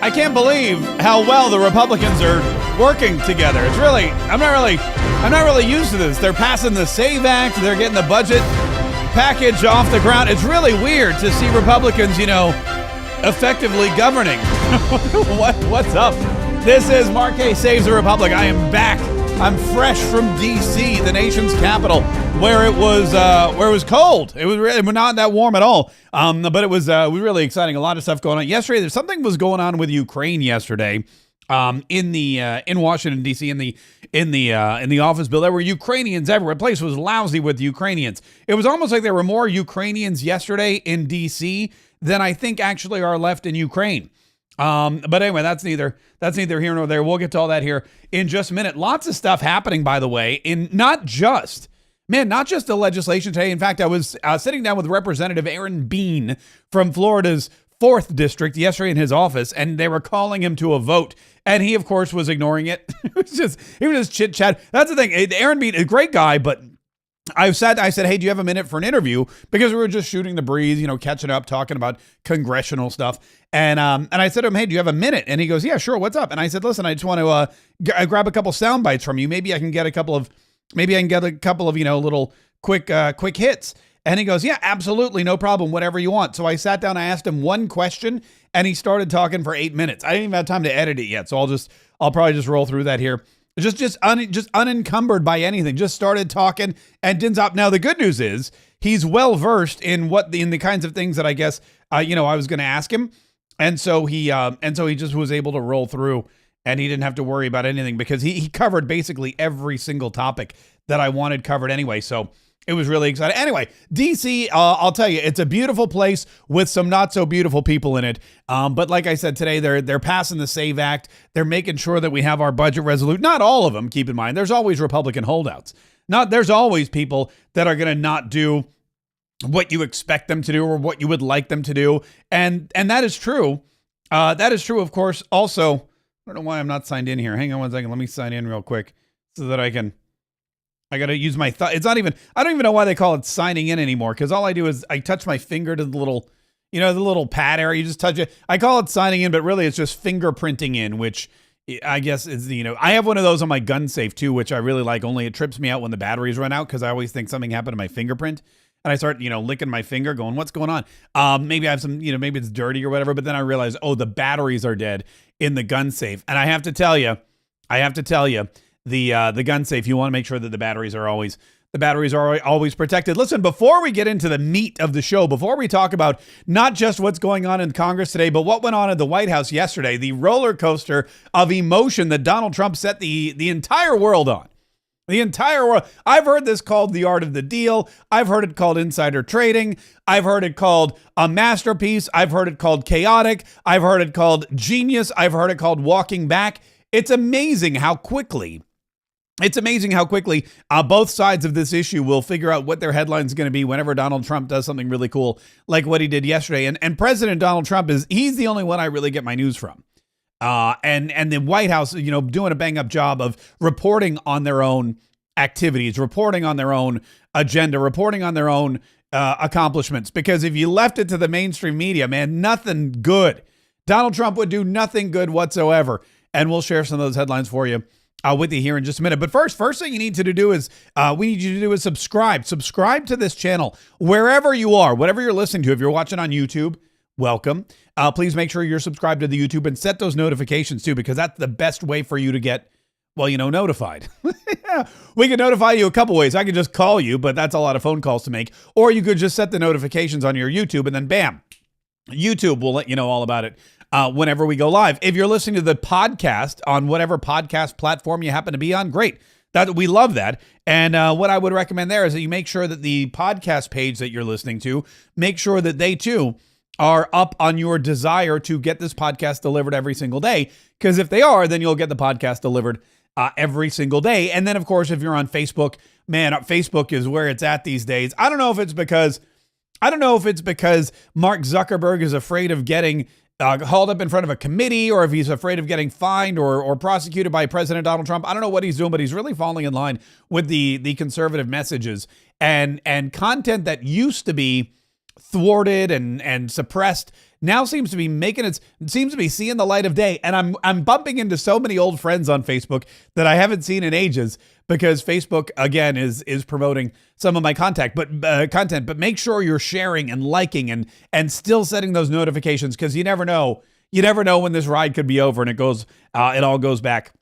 I can't believe how well the Republicans are working together. It's really, I'm not really used to this. They're passing the SAVE Act. They're getting the budget package off the ground. It's really weird to see Republicans, effectively governing. What's up? This is Kaye Saves the Republic. I am back. I'm fresh from D.C., the nation's capital, where it was cold. It was really not that warm at all. But it was really exciting. A lot of stuff going on yesterday. Something was going on with Ukraine yesterday. In Washington D.C. in the office building, there were Ukrainians everywhere. The place was lousy with Ukrainians. It was almost like there were more Ukrainians yesterday in D.C. than I think actually are left in Ukraine. But anyway, that's neither here nor there. We'll get to all that here in just a minute. Lots of stuff happening, by the way, in not just the legislation today. In fact, I was sitting down with Representative Aaron Bean from Florida's 4th District yesterday in his office, and they were calling him to a vote. And he, of course, was ignoring it. He was just chit chat. That's the thing. Aaron Bean, a great guy, but I said, hey, do you have a minute for an interview? Because we were just shooting the breeze, catching up, talking about congressional stuff. And I said to him, hey, do you have a minute? And he goes, yeah, sure. What's up? And I said, listen, I just want to grab a couple sound bites from you. Maybe I can get a couple of, little quick hits. And he goes, yeah, absolutely. No problem. Whatever you want. So I sat down, I asked him one question, and he started talking for 8 minutes. I didn't even have time to edit it yet. So I'll probably just roll through that here. Just unencumbered by anything. Just started talking and didn't stop. Now the good news is he's well versed in the kinds of things that I guess I was going to ask him, and so he just was able to roll through, and he didn't have to worry about anything because he covered basically every single topic that I wanted covered anyway. So it was really exciting. Anyway, D.C., I'll tell you, it's a beautiful place with some not so beautiful people in it. But like I said today, they're passing the SAVE Act. They're making sure that we have our budget resolute. Not all of them, keep in mind. There's always Republican holdouts. There's always people that are going to not do what you expect them to do or what you would like them to do. And that is true. That is true, of course. Also, I don't know why I'm not signed in here. Hang on one second. Let me sign in real quick so that I got to use my thumb. I don't even know why they call it signing in anymore. Cause all I do is I touch my finger to the little, the little pad area. You just touch it. I call it signing in, but really it's just fingerprinting in, which I guess is, I have one of those on my gun safe too, which I really like, only it trips me out when the batteries run out. Cause I always think something happened to my fingerprint and I start, licking my finger going, what's going on? Maybe I have some, maybe it's dirty or whatever, but then I realize, oh, the batteries are dead in the gun safe. And I have to tell you, the gun safe, you want to make sure that the batteries are always protected. Listen, before we get into the meat of the show, before we talk about not just what's going on in Congress today, but what went on at the White House yesterday, the roller coaster of emotion that Donald Trump set the entire world on. The entire world. I've heard this called the art of the deal. I've heard it called insider trading. I've heard it called a masterpiece. I've heard it called chaotic. I've heard it called genius. I've heard it called walking back. It's amazing how quickly both sides of this issue will figure out what their headline's going to be whenever Donald Trump does something really cool, like what he did yesterday. And President Donald Trump he's the only one I really get my news from. And the White House, doing a bang up job of reporting on their own activities, reporting on their own agenda, reporting on their own accomplishments. Because if you left it to the mainstream media, man, nothing good. Donald Trump would do nothing good whatsoever. And we'll share some of those headlines for you with you here in just a minute. But first thing you need to do is subscribe. Subscribe to this channel wherever you are, whatever you're listening to. If you're watching on YouTube, welcome. Please make sure you're subscribed to the YouTube and set those notifications too, because that's the best way for you to get, notified. We can notify you a couple ways. I could just call you, but that's a lot of phone calls to make. Or you could just set the notifications on your YouTube and then bam, YouTube will let you know all about it whenever we go live. If you're listening to the podcast on whatever podcast platform you happen to be on, great. We love that. And what I would recommend there is that you make sure that the podcast page that you're listening to, make sure that they too are up on your desire to get this podcast delivered every single day. Because if they are, then you'll get the podcast delivered every single day. And then, of course, if you're on Facebook, man, Facebook is where it's at these days. I don't know if it's because Mark Zuckerberg is afraid of getting hauled up in front of a committee, or if he's afraid of getting fined or prosecuted by President Donald Trump. I don't know what he's doing, but he's really falling in line with the conservative messages and content that used to be thwarted and suppressed now seems to be seeing the light of day. And I'm bumping into so many old friends on Facebook that I haven't seen in ages, because Facebook again is promoting some of my content, but make sure you're sharing and liking and still setting those notifications, because you never know when this ride could be over and it all goes back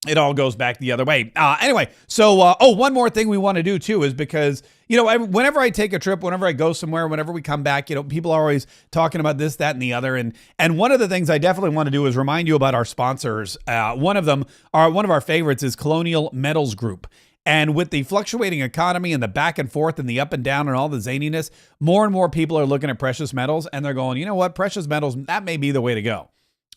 the other way. Anyway, so one more thing we want to do too is, because whenever I take a trip, whenever I go somewhere, whenever we come back, people are always talking about this, that, and the other. And one of the things I definitely want to do is remind you about our sponsors. One of our favorites is Colonial Metals Group. And with the fluctuating economy and the back and forth and the up and down and all the zaniness, more and more people are looking at precious metals and they're going, you know what, precious metals, that may be the way to go.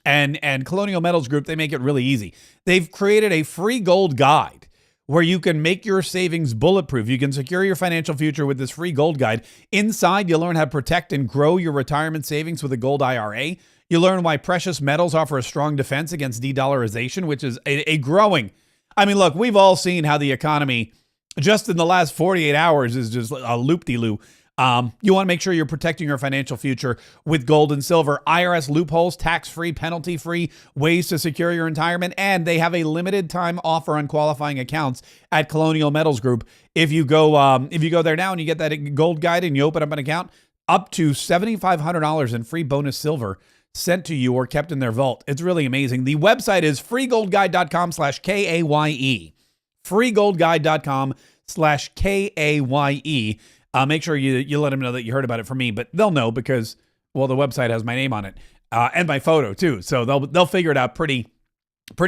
And Colonial Metals Group, they make it really easy. They've created a free gold guide where you can make your savings bulletproof. You can secure your financial future with this free gold guide. Inside, you'll learn how to protect and grow your retirement savings with a gold IRA. You'll learn why precious metals offer a strong defense against de-dollarization, which is a growing. I mean, look, we've all seen how the economy just in the last 48 hours is just a loop-de-loo. You want to make sure you're protecting your financial future with gold and silver. IRS loopholes, tax-free, penalty-free ways to secure your retirement, and they have a limited time offer on qualifying accounts at Colonial Metals Group. If you go there now and you get that gold guide and you open up an account, up to $7,500 in free bonus silver sent to you or kept in their vault. It's really amazing. The website is freegoldguide.com/KAYE. freegoldguide.com/KAYE. Make sure you let them know that you heard about it from me, but they'll know because, well, the website has my name on it and my photo too. So they'll figure it out pretty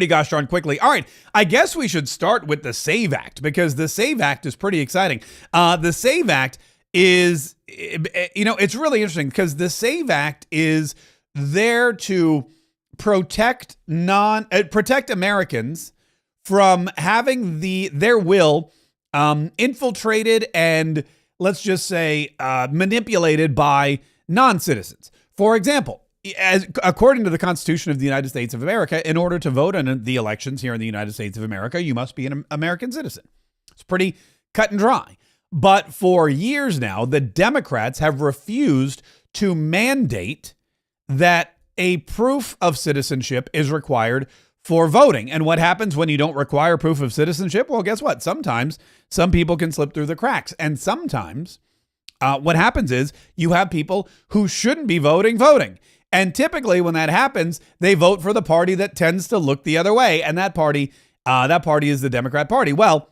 gosh darn quickly. All right, I guess we should start with the SAVE Act, because the SAVE Act is pretty exciting. The SAVE Act is, it's really interesting because the SAVE Act is there to protect Americans from having their will infiltrated and, let's just say, manipulated by non-citizens. For example, according to the Constitution of the United States of America, in order to vote in the elections here in the United States of America, you must be an American citizen. It's pretty cut and dry. But for years now, the Democrats have refused to mandate that a proof of citizenship is required for voting. And what happens when you don't require proof of citizenship? Well, guess what? Sometimes some people can slip through the cracks. And sometimes what happens is you have people who shouldn't be voting. And typically when that happens, they vote for the party that tends to look the other way. And that party is the Democrat Party. Well,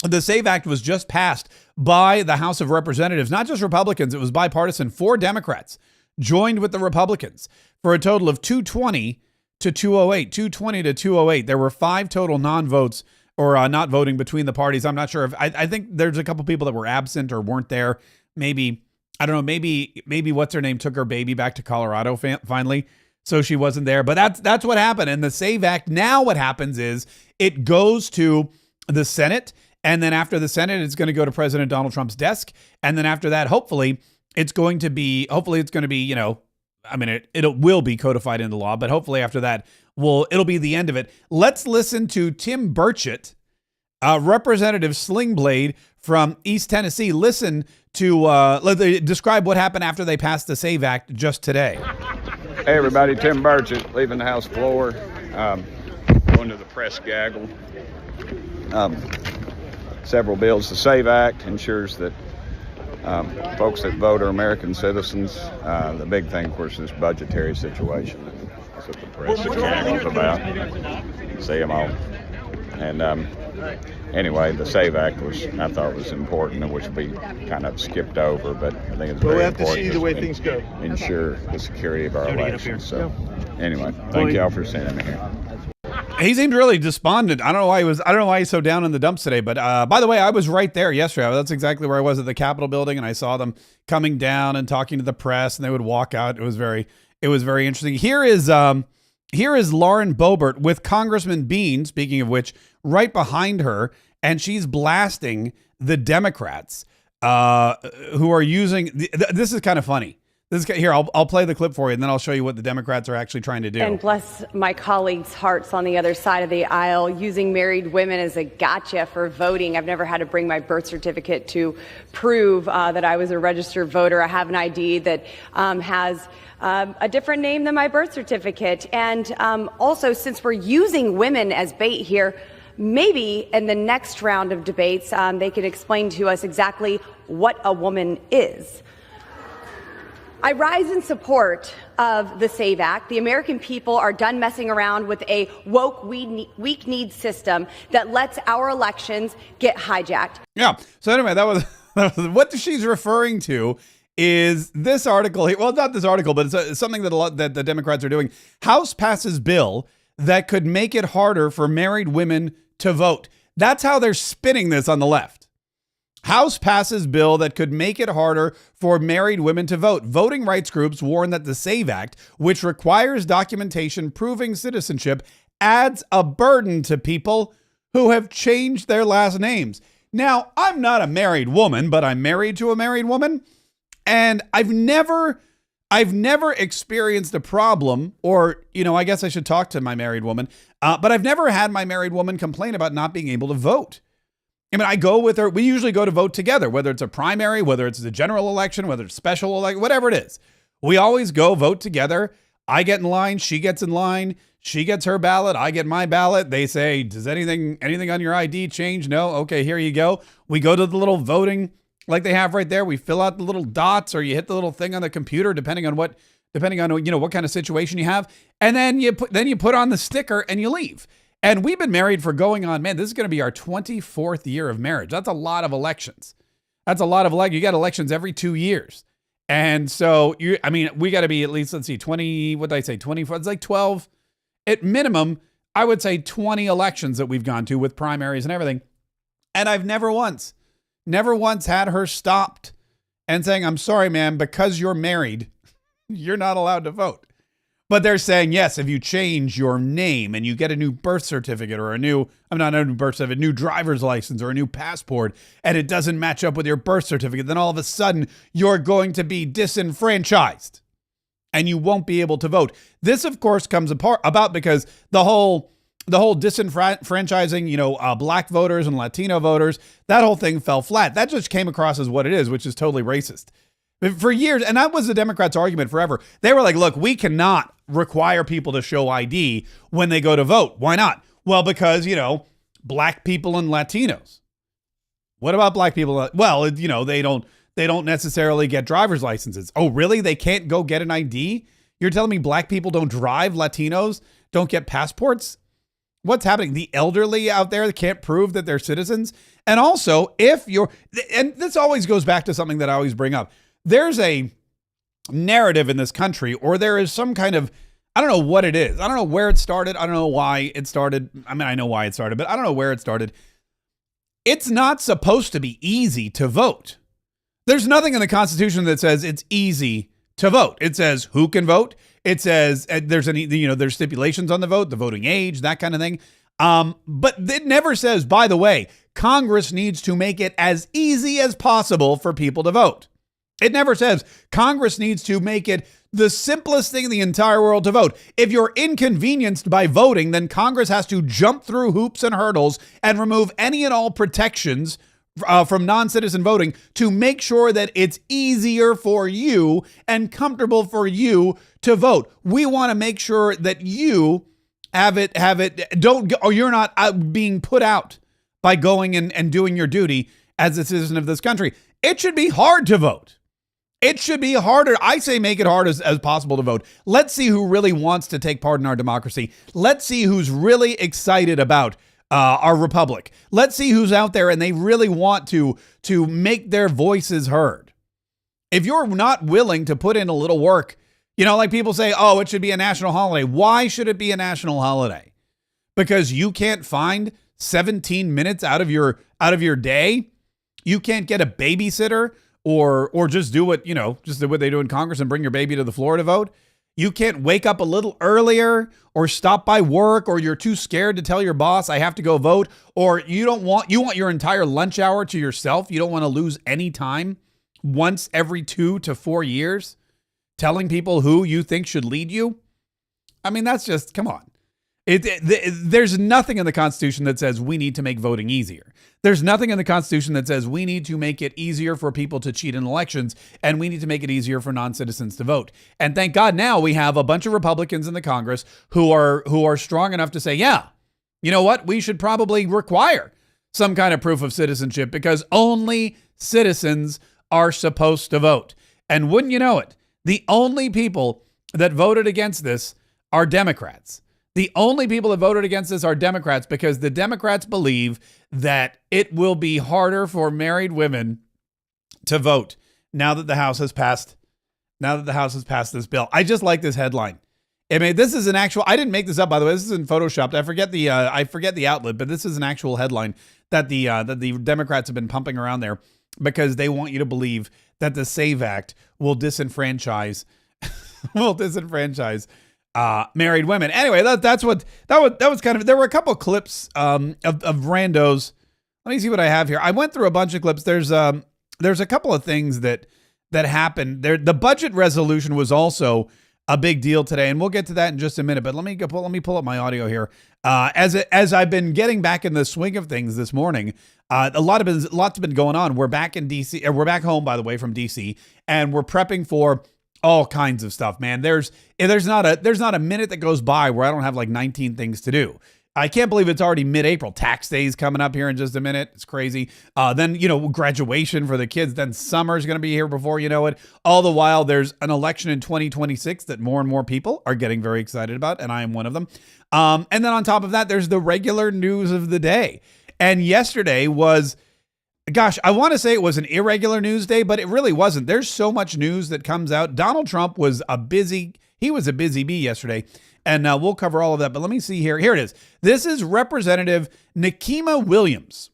the SAVE Act was just passed by the House of Representatives, not just Republicans. It was bipartisan. 4 Democrats joined with the Republicans for a total of 220 to 208. There were 5 total non-votes or not voting between the parties. I'm not sure if I think there's a couple people that were absent or weren't there. Maybe, I don't know, maybe what's her name took her baby back to Colorado finally, so she wasn't there. But that's what happened. And the SAVE Act, now what happens is it goes to the Senate, and then after the Senate, it's going to go to President Donald Trump's desk. And then after that, hopefully it's going to be, it will be codified into law, but hopefully after that, it'll be the end of it. Let's listen to Tim Burchett, Representative Slingblade from East Tennessee. Listen to, describe what happened after they passed the SAVE Act just today. Hey everybody, Tim Burchett, leaving the House floor, going to the press gaggle. Several bills. The SAVE Act ensures that folks that vote are American citizens. The big thing, of course, is this budgetary situation. That's what the press gaggles about. See them all. And anyway, the SAVE Act I thought was important, which we kind of skipped over, but I think it's very important. We'll have to see the way things go. Ensure the security of our elections. So anyway, thank y'all for sending me here. He seemed really despondent. I don't know why he's so down in the dumps today. But by the way, I was right there yesterday. That's exactly where I was at the Capitol building, and I saw them coming down and talking to the press, and they would walk out. It was very interesting. Here is Lauren Boebert with Congressman Bean, speaking of which, right behind her, and she's blasting the Democrats who are using. This is kind of funny. Here, I'll play the clip for you, and then I'll show you what the Democrats are actually trying to do. And bless my colleagues' hearts on the other side of the aisle, using married women as a gotcha for voting. I've never had to bring my birth certificate to prove that I was a registered voter. I have an ID that has a different name than my birth certificate. And also, since we're using women as bait here, maybe in the next round of debates, they can explain to us exactly what a woman is. I rise in support of the SAVE Act. The American people are done messing around with a woke, weak needs system that lets our elections get hijacked. Yeah. So anyway, that was what she's referring to is this article here. Well, not this article, but it's something that the Democrats are doing. House passes bill that could make it harder for married women to vote. That's how they're spinning this on the left. House passes bill that could make it harder for married women to vote. Voting rights groups warn that the SAVE Act, which requires documentation proving citizenship, adds a burden to people who have changed their last names. Now, I'm not a married woman, but I'm married to a married woman, and I've never experienced a problem, or, I guess I should talk to my married woman, but I've never had my married woman complain about not being able to vote. I mean, I go with her. We usually go to vote together, whether it's a primary, whether it's the general election, whether it's special election, whatever it is. We always go vote together. I get in line. She gets in line. She gets her ballot. I get my ballot. They say, does anything on your ID change? No. Okay, here you go. We go to the little voting like they have right there. We fill out the little dots, or you hit the little thing on the computer, depending on what kind of situation you have. And then you put on the sticker and you leave. And we've been married for going on, this is going to be our 24th year of marriage. That's a lot of elections. You got elections every 2 years. And so, we got to be at least, 20, what did I say, 24? It's like 12. At minimum, I would say 20 elections that we've gone to with primaries and everything. And I've never once had her stopped and saying, I'm sorry, ma'am, because you're married, you're not allowed to vote. But they're saying, yes, if you change your name and you get a new birth certificate or new driver's license or a new passport, and it doesn't match up with your birth certificate, then all of a sudden you're going to be disenfranchised and you won't be able to vote. This, of course, comes about because the whole disenfranchising, black voters and Latino voters, that whole thing fell flat. That just came across as what it is, which is totally racist. For years, and that was the Democrats' argument forever. They were like, look, we cannot require people to show ID when they go to vote. Why not? Well, because, black people and Latinos. What about black people? Well, they don't necessarily get driver's licenses. Oh, really? They can't go get an ID? You're telling me black people don't drive, Latinos don't get passports? What's happening? The elderly out there can't prove that they're citizens? And also, and this always goes back to something that I always bring up. There's a narrative in this country, or there is some kind of, I don't know what it is. I don't know where it started. I don't know why it started. I know why it started, but I don't know where it started. It's not supposed to be easy to vote. There's nothing in the Constitution that says it's easy to vote. It says who can vote. It says there's stipulations on the vote, the voting age, that kind of thing. But it never says, by the way, Congress needs to make it as easy as possible for people to vote. It never says Congress needs to make it the simplest thing in the entire world to vote. If you're inconvenienced by voting, then Congress has to jump through hoops and hurdles and remove any and all protections from non-citizen voting to make sure that it's easier for you and comfortable for you to vote. We want to make sure that you have it, or you're not being put out by going and doing your duty as a citizen of this country. It should be hard to vote. It should be harder. I say make it hard as possible to vote. Let's see who really wants to take part in our democracy. Let's see who's really excited about our republic. Let's see who's out there and they really want to make their voices heard. If you're not willing to put in a little work, like people say, oh, it should be a national holiday. Why should it be a national holiday? Because you can't find 17 minutes out of your day. You can't get a babysitter or just do what they do in Congress and bring your baby to the floor to vote. You can't wake up a little earlier or stop by work, or you're too scared to tell your boss, I have to go vote, or you want your entire lunch hour to yourself. You don't want to lose any time once every 2 to 4 years telling people who you think should lead you. I mean, that's just, come on. There's nothing in the Constitution that says we need to make voting easier. There's nothing in the Constitution that says we need to make it easier for people to cheat in elections, and we need to make it easier for non-citizens to vote. And thank God now we have a bunch of Republicans in the Congress who are strong enough to say, yeah, you know what? We should probably require some kind of proof of citizenship because only citizens are supposed to vote. And wouldn't you know it, the only people that voted against this are Democrats. The only people that voted against this are Democrats because the Democrats believe that it will be harder for married women to vote now that the House has passed this bill. I just like this headline. I mean, this is an actual, I didn't make this up, by the way. This is in Photoshopped. I forget the outlet, but this is an actual headline that the Democrats have been pumping around there because they want you to believe that the SAVE Act will disenfranchise married women. Anyway, that was kind of, there were a couple of clips of randos. Let me see what I have here. I went through a bunch of clips. There's a couple of things that happened there. The budget resolution was also a big deal today, and we'll get to that in just a minute. But let me pull up my audio here. As I've been getting back in the swing of things this morning, lots been going on. We're back in DC, or we're back home, by the way, from DC, and we're prepping for all kinds of stuff, man. There's not a minute that goes by where I don't have like 19 things to do. I can't believe it's already mid-April. Tax day is coming up here in just a minute. It's crazy. Then, graduation for the kids. Then summer's going to be here before you know it. All the while, there's an election in 2026 that more and more people are getting very excited about, and I am one of them. And then on top of that, there's the regular news of the day. And yesterday was, gosh, I want to say it was an irregular news day, but it really wasn't. There's so much news that comes out. Donald Trump was a busy bee yesterday. And we'll cover all of that. But let me see here. Here it is. This is Representative Nikema Williams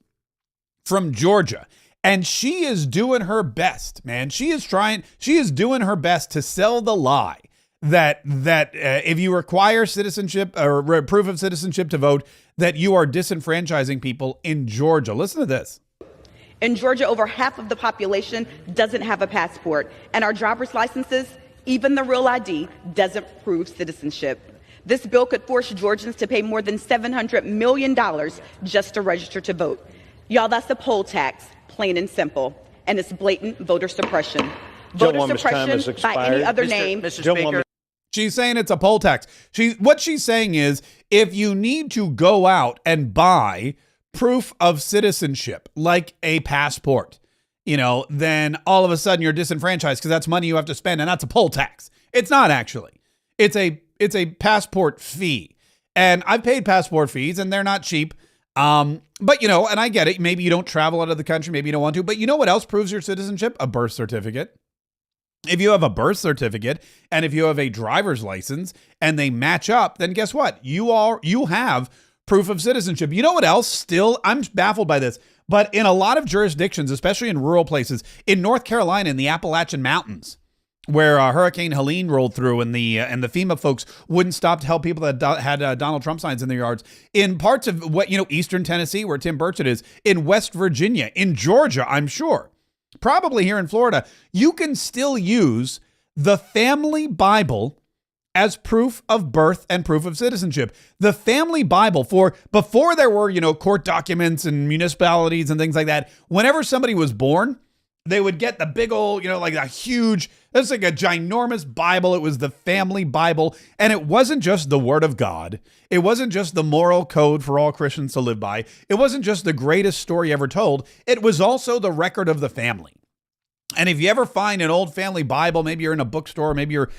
from Georgia. And she is doing her best, man. She is doing her best to sell the lie that if you require citizenship or proof of citizenship to vote, that you are disenfranchising people in Georgia. Listen to this. In Georgia, over half of the population doesn't have a passport. And our driver's licenses, even the real ID, doesn't prove citizenship. This bill could force Georgians to pay more than $700 million just to register to vote. Y'all, that's a poll tax, plain and simple, and it's blatant voter suppression. Voter suppression by any other name. Mr. Speaker. She's saying it's a poll tax. What she's saying is if you need to go out and buy proof of citizenship, like a passport, then all of a sudden you're disenfranchised because that's money you have to spend, and that's a poll tax. It's not actually. It's a passport fee. And I've paid passport fees and they're not cheap. But and I get it. Maybe you don't travel out of the country. Maybe you don't want to, but you know what else proves your citizenship? A birth certificate. If you have a birth certificate and if you have a driver's license and they match up, then guess what? You have proof of citizenship. You know what else? Still, I'm baffled by this, but in a lot of jurisdictions, especially in rural places, in North Carolina, in the Appalachian Mountains, where Hurricane Helene rolled through and the FEMA folks wouldn't stop to help people that had Donald Trump signs in their yards. In parts of Eastern Tennessee, where Tim Burchett is, in West Virginia, in Georgia, I'm sure, probably here in Florida, you can still use the family Bible as proof of birth and proof of citizenship. The family Bible, before there were, court documents and municipalities and things like that, whenever somebody was born, they would get the big old, like a huge, it's like a ginormous Bible. It was the family Bible. And it wasn't just the word of God. It wasn't just the moral code for all Christians to live by. It wasn't just the greatest story ever told. It was also the record of the family. And if you ever find an old family Bible, maybe you're in a bookstore, maybe you're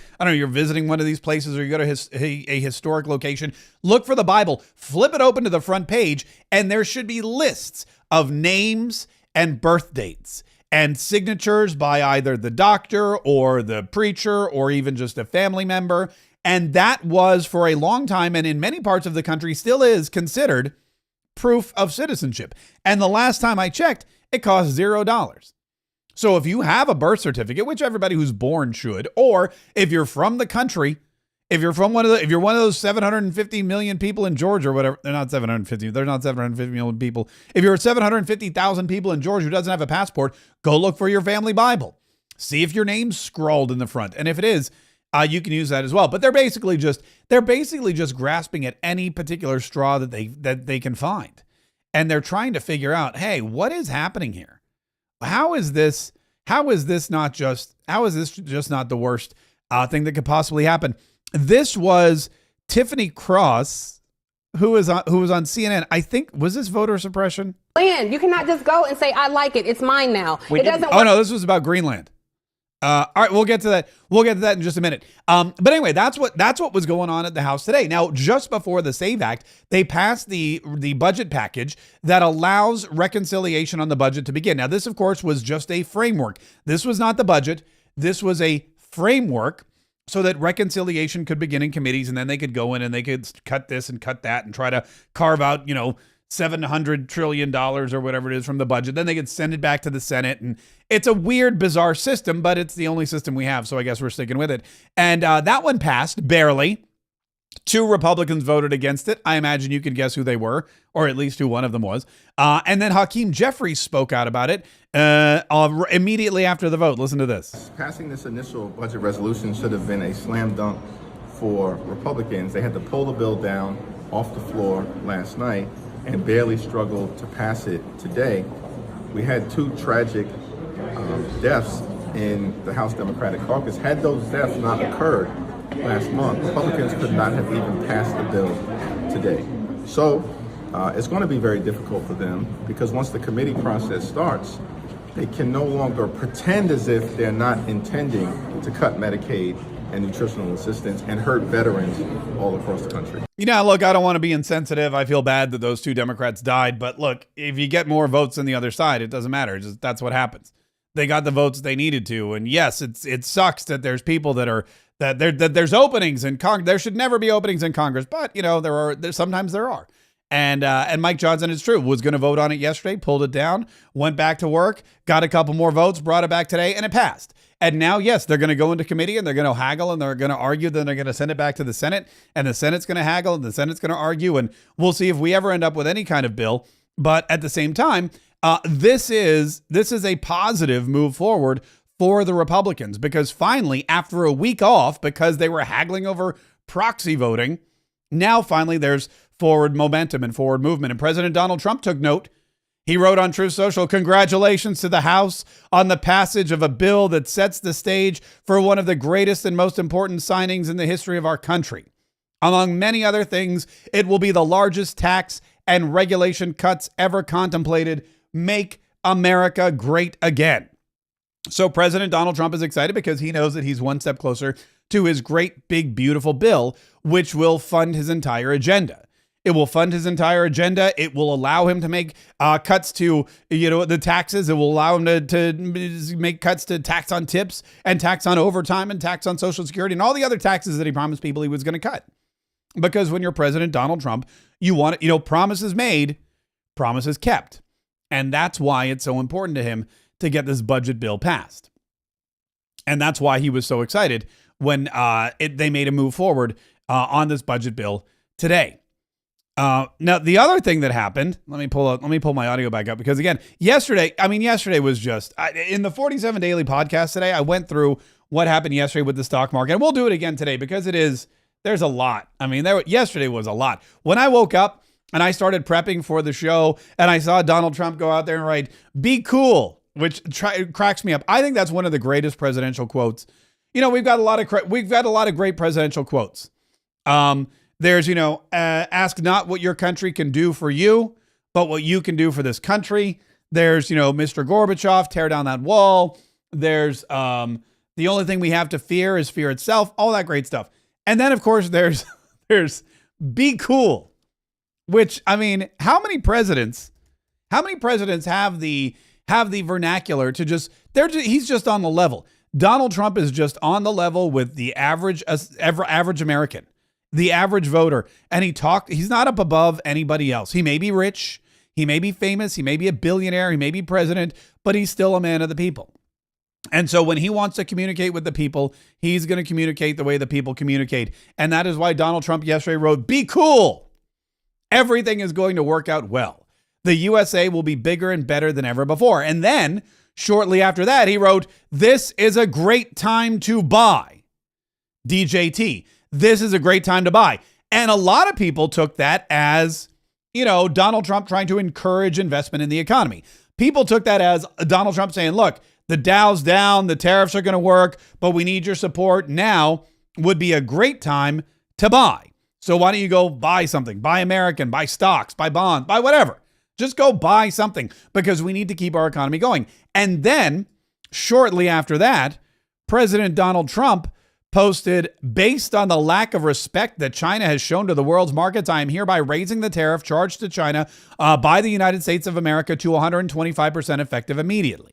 visiting one of these places, or you go to a historic location, look for the Bible, flip it open to the front page, and there should be lists of names and birth dates and signatures by either the doctor or the preacher or even just a family member. And that was for a long time, and in many parts of the country still is, considered proof of citizenship. And the last time I checked, it cost $0. So if you have a birth certificate, which everybody who's born should, or if you're from the country, if you're one of those 750 million people in Georgia or whatever, they're not 750 million people. If you're 750,000 people in Georgia who doesn't have a passport, go look for your family Bible. See if your name's scrawled in the front. And if it is, you can use that as well. But they're basically just grasping at any particular straw that they can find. And they're trying to figure out, hey, what is happening here? How is this just not the worst thing that could possibly happen? This was Tiffany Cross, who was on CNN. I think, was this voter suppression? Land, you cannot just go and say, I like it. It's mine now. It doesn't work. Oh, no, this was about Greenland. All right, we'll get to that. We'll get to that in just a minute. But anyway, that's what was going on at the House today. Now, just before the SAVE Act, they passed the budget package that allows reconciliation on the budget to begin. Now, this, of course, was just a framework. This was not the budget. This was a framework so that reconciliation could begin in committees, and then they could go in and they could cut this and cut that and try to carve out, $700 trillion or whatever it is from the budget. Then they could send it back to the Senate. And it's a weird, bizarre system, but it's the only system we have. So I guess we're sticking with it. And that one passed barely. 2 Republicans voted against it. I imagine you can guess who they were, or at least who one of them was. And then Hakeem Jeffries spoke out about it immediately after the vote. Listen to this. Passing this initial budget resolution should have been a slam dunk for Republicans. They had to pull the bill down off the floor last night and barely struggled to pass it today. We had 2 tragic deaths in the House Democratic Caucus. Had those deaths not occurred last month, Republicans could not have even passed the bill today. So it's going to be very difficult for them, because once the committee process starts, they can no longer pretend as if they're not intending to cut Medicaid and nutritional assistance and hurt veterans all across the country. Look, I don't want to be insensitive. I feel bad that those 2 Democrats died. But look, if you get more votes than the other side, it doesn't matter. That's what happens. They got the votes they needed to. And yes, it sucks that there's people that there's openings in Congress. There should never be openings in Congress. But, sometimes there are. And Mike Johnson, it's true, was going to vote on it yesterday, pulled it down, went back to work, got a couple more votes, brought it back today, and it passed. And now, yes, they're going to go into committee and they're going to haggle and they're going to argue. Then they're going to send it back to the Senate, and the Senate's going to haggle and the Senate's going to argue. And we'll see if we ever end up with any kind of bill. But at the same time, this is a positive move forward for the Republicans, because finally, after a week off, because they were haggling over proxy voting, now finally there's forward momentum and forward movement. And President Donald Trump took note. He wrote on Truth Social, "Congratulations to the House on the passage of a bill that sets the stage for one of the greatest and most important signings in the history of our country. Among many other things, it will be the largest tax and regulation cuts ever contemplated. Make America great again." So President Donald Trump is excited because he knows that he's one step closer to his great, big, beautiful bill, which will fund his entire agenda. It will fund his entire agenda. It will allow him to make cuts to, the taxes. It will allow him to make cuts to tax on tips and tax on overtime and tax on Social Security and all the other taxes that he promised people he was going to cut. Because when you're President Donald Trump, you want, promises made, promises kept. And that's why it's so important to him to get this budget bill passed. And that's why he was so excited when they made a move forward on this budget bill today. Now, the other thing that happened, let me pull my audio back up, because again, yesterday was just, in the 47 Daily podcast today, I went through what happened yesterday with the stock market. And we'll do it again today because there's a lot. Yesterday was a lot. When I woke up and I started prepping for the show and I saw Donald Trump go out there and write, "Be cool," which cracks me up. I think that's one of the greatest presidential quotes. We've got a lot of great presidential quotes. There's, ask not what your country can do for you, but what you can do for this country. There's, Mr. Gorbachev, tear down that wall. There's, the only thing we have to fear is fear itself. All that great stuff. And then, of course, there's be cool, which, how many presidents have the vernacular to he's just on the level. Donald Trump is just on the level with the average American, the average voter. And he's not up above anybody else. He may be rich. He may be famous. He may be a billionaire. He may be president, but he's still a man of the people. And so when he wants to communicate with the people, he's going to communicate the way the people communicate. And that is why Donald Trump yesterday wrote, "Be cool. Everything is going to work out well. The USA will be bigger and better than ever before." And then shortly after that, he wrote, "This is a great time to buy." DJT. This is a great time to buy. And a lot of people took that as, Donald Trump trying to encourage investment in the economy. People took that as Donald Trump saying, look, the Dow's down, the tariffs are going to work, but we need your support. Now would be a great time to buy. So why don't you go buy something? Buy American, buy stocks, buy bonds, buy whatever. Just go buy something because we need to keep our economy going. And then shortly after that, President Donald Trump posted, "Based on the lack of respect that China has shown to the world's markets, I am hereby raising the tariff charged to China by the United States of America to 125% effective immediately."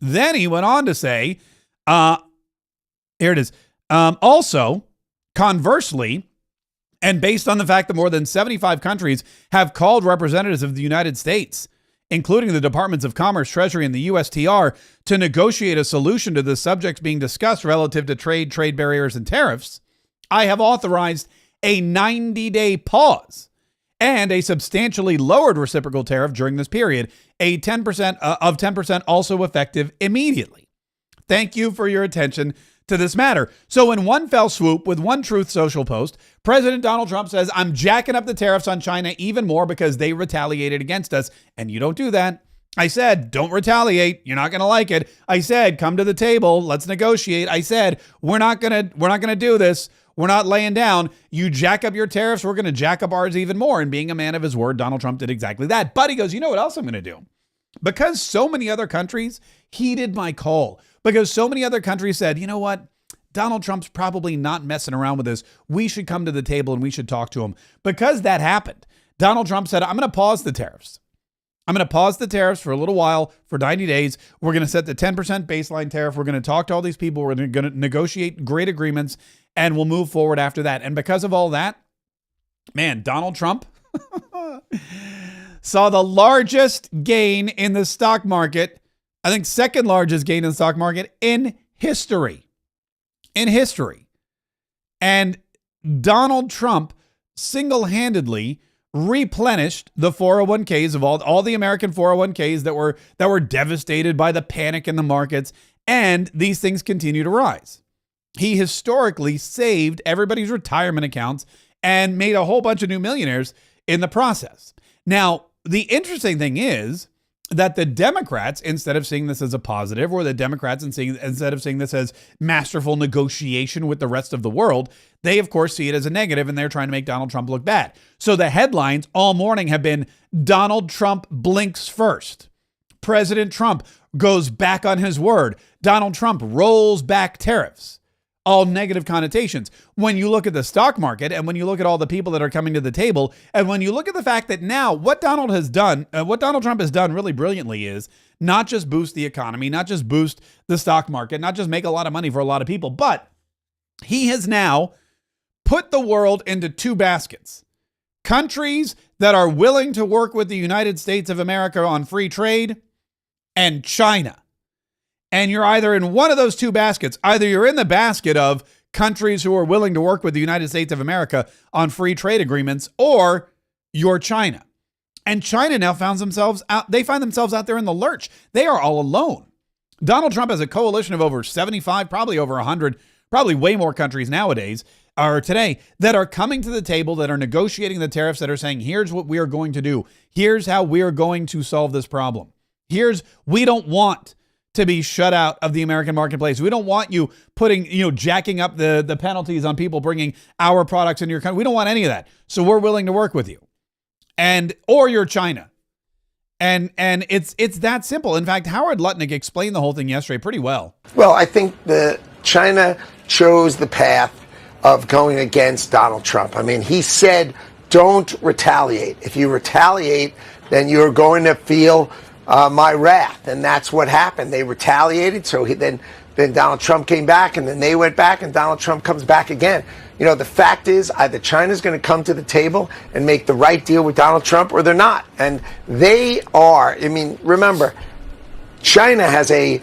Then he went on to say, here it is. Also, conversely, and based on the fact that more than 75 countries have called representatives of the United States, including the Departments of Commerce, Treasury, and the USTR, to negotiate a solution to the subjects being discussed relative to trade barriers, and tariffs, I have authorized a 90-day pause and a substantially lowered reciprocal tariff during this period, a 10% also effective immediately. Thank you for your attention to this matter. So in one fell swoop, with one Truth Social post, President Donald Trump says, I'm jacking up the tariffs on China even more because they retaliated against us. And you don't do that. I said, don't retaliate. You're not going to like it. I said, come to the table. Let's negotiate. I said, we're not going to do this. We're not laying down. You jack up your tariffs. We're going to jack up ours even more. And being a man of his word, Donald Trump did exactly that. But he goes, you know what else I'm going to do? Because so many other countries heeded my call. Because so many other countries said, you know what? Donald Trump's probably not messing around with this. We should come to the table and we should talk to him. Because that happened, Donald Trump said, I'm going to pause the tariffs. I'm going to pause the tariffs for a little while, for 90 days. We're going to set the 10% baseline tariff. We're going to talk to all these people. We're going to negotiate great agreements, and we'll move forward after that. And because of all that, man, Donald Trump saw the largest gain in the stock market, I think second largest gain in the stock market in history. And Donald Trump single-handedly replenished the 401ks of all the American 401ks that were devastated by the panic in the markets, and these things continue to rise. He historically saved everybody's retirement accounts and made a whole bunch of new millionaires in the process. Now, the interesting thing is that the Democrats, instead of seeing this as a positive, or the Democrats instead of seeing this as masterful negotiation with the rest of the world, they of course see it as a negative, and they're trying to make Donald Trump look bad. So the headlines all morning have been Donald Trump blinks first. President Trump goes back on his word. Donald Trump rolls back tariffs. All negative connotations. When you look at the stock market, and when you look at all the people that are coming to the table, and when you look at the fact that now what Donald Trump has done really brilliantly is not just boost the economy, not just boost the stock market, not just make a lot of money for a lot of people, but he has now put the world into two baskets. Countries that are willing to work with the United States of America on free trade, and China. And you're either in one of those two baskets. Either you're in the basket of countries who are willing to work with the United States of America on free trade agreements, or you're China. And China now find themselves out there in the lurch. They are all alone. Donald Trump has a coalition of over 75, probably over 100, probably way more countries nowadays, or today, that are coming to the table, that are negotiating the tariffs, that are saying, here's what we are going to do. Here's how we are going to solve this problem. We don't want to be shut out of the American marketplace. We don't want you jacking up the penalties on people bringing our products into your country. We don't want any of that. So we're willing to work with you. Or you're China. And it's that simple. In fact, Howard Lutnick explained the whole thing yesterday pretty well. Well, I think China chose the path of going against Donald Trump. I mean, he said, don't retaliate. If you retaliate, then you're going to feel my wrath. And that's what happened. They retaliated. So then Donald Trump came back, and then they went back, and Donald Trump comes back again. The fact is, either China's going to come to the table and make the right deal with Donald Trump, or they're not. And they are. I mean, remember, China has a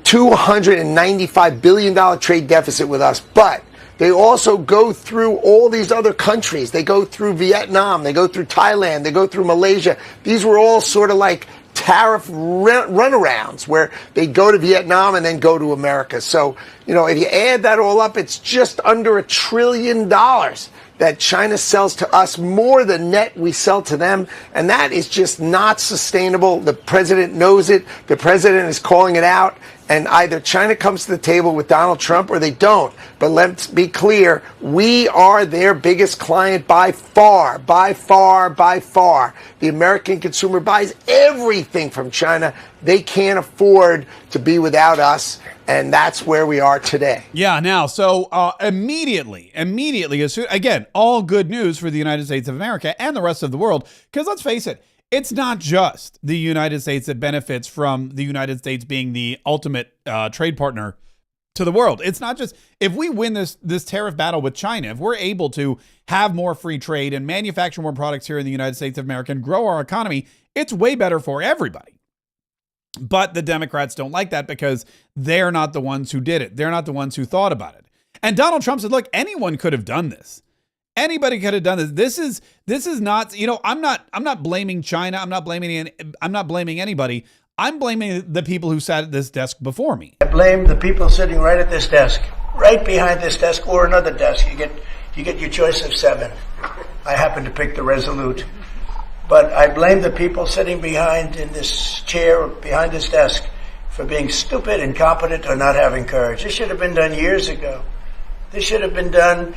$295 billion trade deficit with us, but they also go through all these other countries. They go through Vietnam. They go through Thailand. They go through Malaysia. These were all sort of like tariff runarounds where they go to Vietnam and then go to America. So, if you add that all up, it's just under $1 trillion that China sells to us, more than net we sell to them. And that is just not sustainable. The president knows it. The president is calling it out. And either China comes to the table with Donald Trump or they don't. But let's be clear, we are their biggest client by far, by far, by far. The American consumer buys everything from China. They can't afford to be without us. And that's where we are today. Yeah, now, so immediately, again, all good news for the United States of America and the rest of the world. Because let's face it, it's not just the United States that benefits from the United States being the ultimate trade partner to the world. It's not just, if we win this tariff battle with China, if we're able to have more free trade and manufacture more products here in the United States of America and grow our economy, it's way better for everybody. But the Democrats don't like that because they're not the ones who did it. They're not the ones who thought about it. And Donald Trump said, look, anyone could have done this. Anybody could have done this. This is not, I'm not blaming China. I'm not blaming anybody. I'm blaming the people who sat at this desk before me. I blame the people sitting right at this desk, right behind this desk or another desk. You get your choice of 7. I happen to pick the Resolute. But I blame the people sitting behind in this chair, behind this desk, for being stupid, incompetent, or not having courage. This should have been done years ago. This should have been done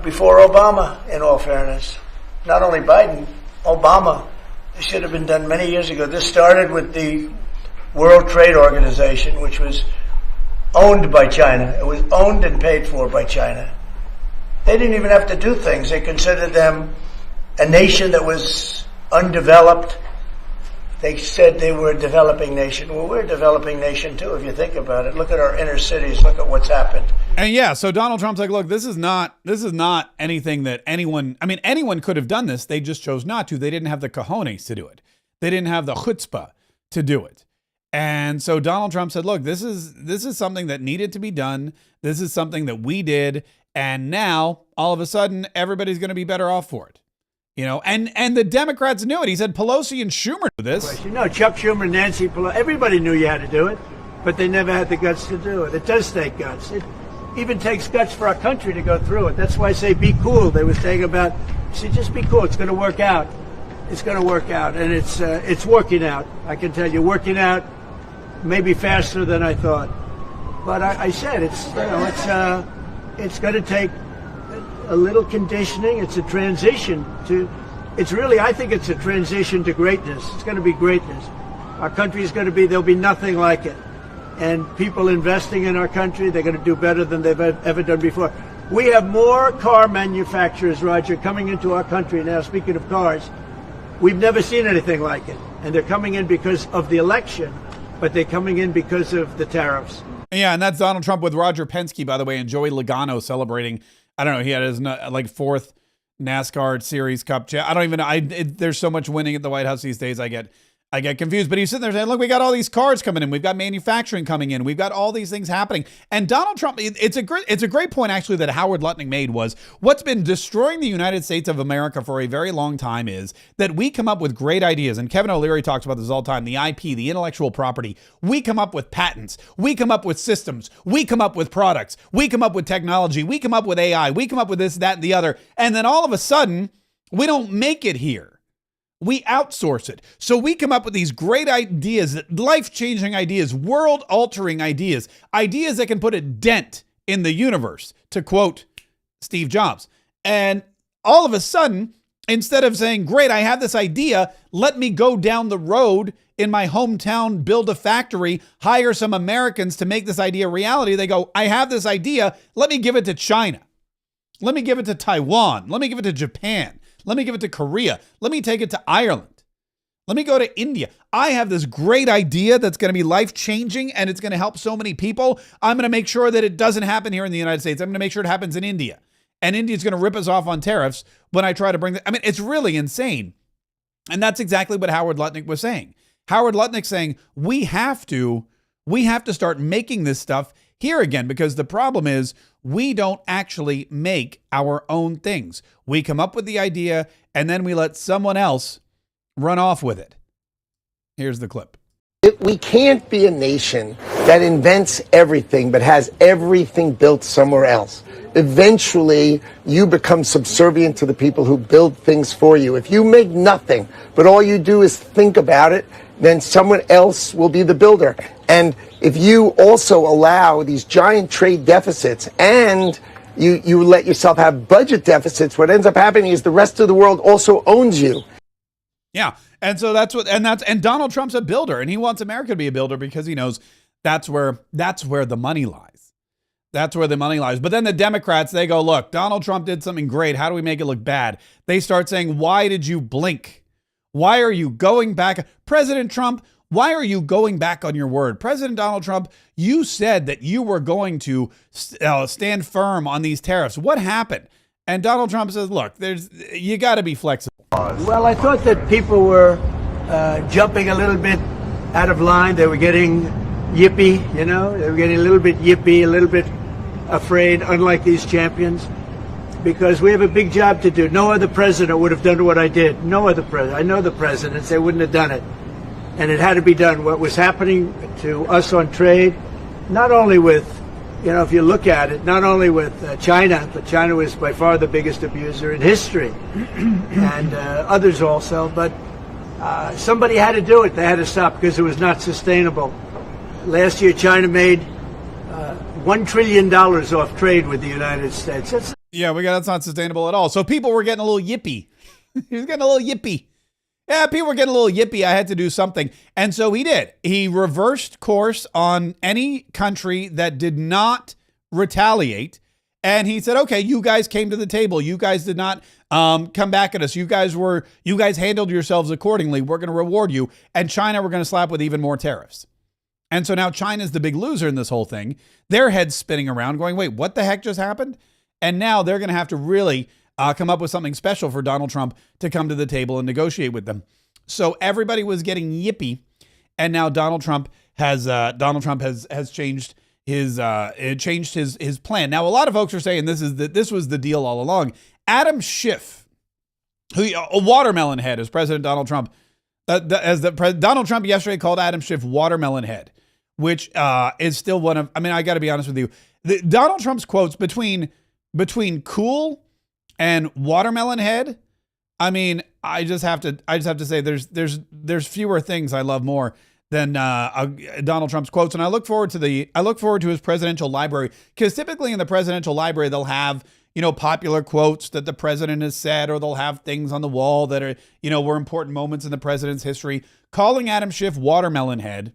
before Obama, in all fairness. Not only Biden, Obama. This should have been done many years ago. This started with the World Trade Organization, which was owned by China. It was owned and paid for by China. They didn't even have to do things. They considered them a nation that was undeveloped. They said they were a developing nation. Well, we're a developing nation too, if you think about it. Look at our inner cities. Look at what's happened. And yeah, so Donald Trump's like, look, this is not anything that anyone could have done this. They just chose not to. They didn't have the cojones to do it. They didn't have the chutzpah to do it. And so Donald Trump said, look, this is something that needed to be done. This is something that we did. And now all of a sudden, everybody's going to be better off for it. And the Democrats knew it. He said Pelosi and Schumer knew this. Chuck Schumer, Nancy Pelosi, everybody knew you had to do it, but they never had the guts to do it. It does take guts. It even takes guts for our country to go through it. That's why I say be cool. They were saying about, just be cool. It's going to work out. It's going to work out, and it's working out. I can tell you, working out maybe faster than I thought. But I said it's going to take a little conditioning. It's a transition I think it's a transition to greatness. It's going to be greatness. Our country is going to there'll be nothing like it. And people investing in our country, they're going to do better than they've ever done before. We have more car manufacturers, Roger, coming into our country now, speaking of cars. We've never seen anything like it. And they're coming in because of the election, but they're coming in because of the tariffs. Yeah, and that's Donald Trump with Roger Penske, by the way, and Joey Logano celebrating. I don't know. He had his 4th NASCAR Series Cup. I don't even know. There's so much winning at the White House these days. I get confused. But he's sitting there saying, look, we got all these cars coming in. We've got manufacturing coming in. We've got all these things happening. And Donald Trump, it's a great point, actually, that Howard Lutnick made was what's been destroying the United States of America for a very long time is that we come up with great ideas. And Kevin O'Leary talks about this all the time, the IP, the intellectual property. We come up with patents. We come up with systems. We come up with products. We come up with technology. We come up with AI. We come up with this, that, and the other. And then all of a sudden, we don't make it here. We outsource it. So we come up with these great ideas, life-changing ideas, world-altering ideas, ideas that can put a dent in the universe, to quote Steve Jobs. And all of a sudden, instead of saying, great, I have this idea, let me go down the road in my hometown, build a factory, hire some Americans to make this idea a reality, they go, I have this idea, let me give it to China. Let me give it to Taiwan. Let me give it to Japan. Let me give it to Korea. Let me take it to Ireland. Let me go to India. I have this great idea that's going to be life-changing and it's going to help so many people. I'm going to make sure that it doesn't happen here in the United States. I'm going to make sure it happens in India. And India's going to rip us off on tariffs when I try to bring it's really insane. And that's exactly what Howard Lutnick was saying. Howard Lutnick saying, we have to start making this stuff here again, because the problem is we don't actually make our own things. We come up with the idea and then we let someone else run off with it. Here's the clip. We can't be a nation that invents everything but has everything built somewhere else. Eventually, you become subservient to the people who build things for you. If you make nothing, but all you do is think about it, then someone else will be the builder. And if you also allow these giant trade deficits and you let yourself have budget deficits, what ends up happening is the rest of the world also owns you. Yeah. And so and Donald Trump's a builder, and he wants America to be a builder because he knows that's where the money lies. That's where the money lies. But then the Democrats, they go, look, Donald Trump did something great. How do we make it look bad? They start saying, why did you blink? Why are you going back? President Trump, why are you going back on your word? President Donald Trump, you said that you were going to stand firm on these tariffs. What happened? And Donald Trump says, look, you got to be flexible. Well, I thought that people were jumping a little bit out of line. They were getting yippy, They were getting a little bit yippy, a little bit afraid, unlike these champions, because we have a big job to do. No other president would have done what I did. No other president. I know the presidents. They wouldn't have done it. And it had to be done. What was happening to us on trade, not only with, if you look at it, not only with China, but China was by far the biggest abuser in history, and others also, but somebody had to do it. They had to stop because it was not sustainable. Last year, China made $1 trillion off trade with the United States. That's not sustainable at all. So people were getting a little yippy. He was getting a little yippy. Yeah, people were getting a little yippy. I had to do something. And so he did. He reversed course on any country that did not retaliate. And he said, okay, you guys came to the table. You guys did not come back at us. You guys handled yourselves accordingly. We're going to reward you. And China, we're going to slap with even more tariffs. And so now China's the big loser in this whole thing. Their head's spinning around going, wait, what the heck just happened? And now they're going to have to really come up with something special for Donald Trump to come to the table and negotiate with them. So everybody was getting yippy, and now Donald Trump has changed his plan. Now a lot of folks are saying this was the deal all along. Adam Schiff, a watermelon head, as President Donald Trump, Donald Trump yesterday called Adam Schiff watermelon head, which is still one of. I mean, I got to be honest with you. Donald Trump's quotes between cool and watermelon head. I mean, I just have to say there's fewer things I love more than Donald Trump's quotes, and I look forward to his presidential library, because typically in the presidential library they'll have popular quotes that the president has said, or they'll have things on the wall that are were important moments in the president's history. Calling Adam Schiff watermelon head,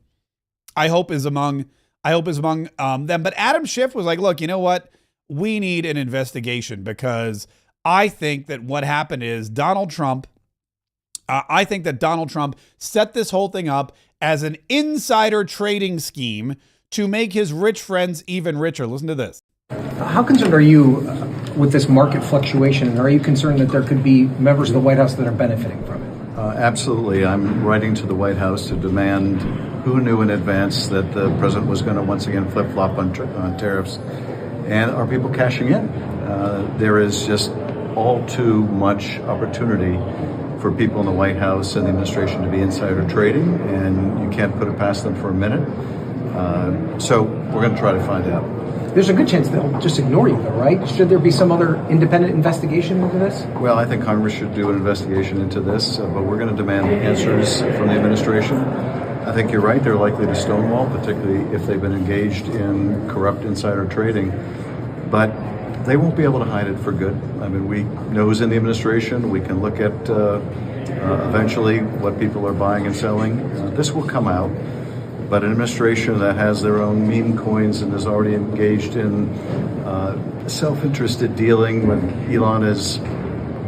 I hope is among them. But Adam Schiff was like, look, you know what? We need an investigation, because I think that what happened is Donald Trump set this whole thing up as an insider trading scheme to make his rich friends even richer. Listen to this. How concerned are you with this market fluctuation? And are you concerned that there could be members of the White House that are benefiting from it? Absolutely. I'm writing to the White House to demand who knew in advance that the president was going to once again flip-flop on tariffs. And are people cashing in? There is just all too much opportunity for people in the White House and the administration to be insider trading, and you can't put it past them for a minute. So we're going to try to find out. There's a good chance they'll just ignore you, though, right? Should there be some other independent investigation into this? Well, I think Congress should do an investigation into this, but we're going to demand answers from the administration. I think you're right. They're likely to stonewall, particularly if they've been engaged in corrupt insider trading. But they won't be able to hide it for good. I mean, we know who's in the administration. We can look at eventually what people are buying and selling. This will come out. But an administration that has their own meme coins and is already engaged in self-interested dealing when Elon is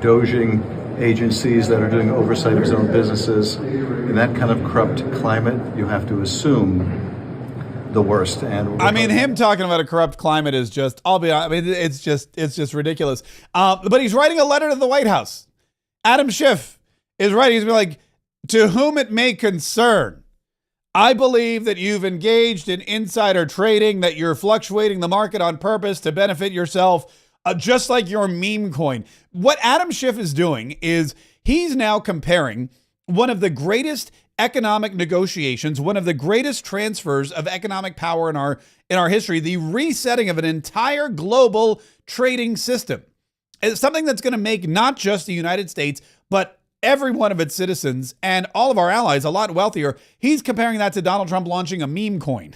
doging agencies that are doing oversight of his own businesses, in that kind of corrupt climate, you have to assume the worst. And I mean, him talking about a corrupt climate is just, I'll be honest, I mean, it's just ridiculous. But he's writing a letter to the White House. Adam Schiff is writing, he's like, to whom it may concern, I believe that you've engaged in insider trading, that you're fluctuating the market on purpose to benefit yourself, just like your meme coin. What Adam Schiff is doing is he's now comparing one of the greatest economic negotiations, one of the greatest transfers of economic power in our history, the resetting of an entire global trading system. It's something that's going to make not just the United States, but every one of its citizens and all of our allies a lot wealthier. He's comparing that to Donald Trump launching a meme coin.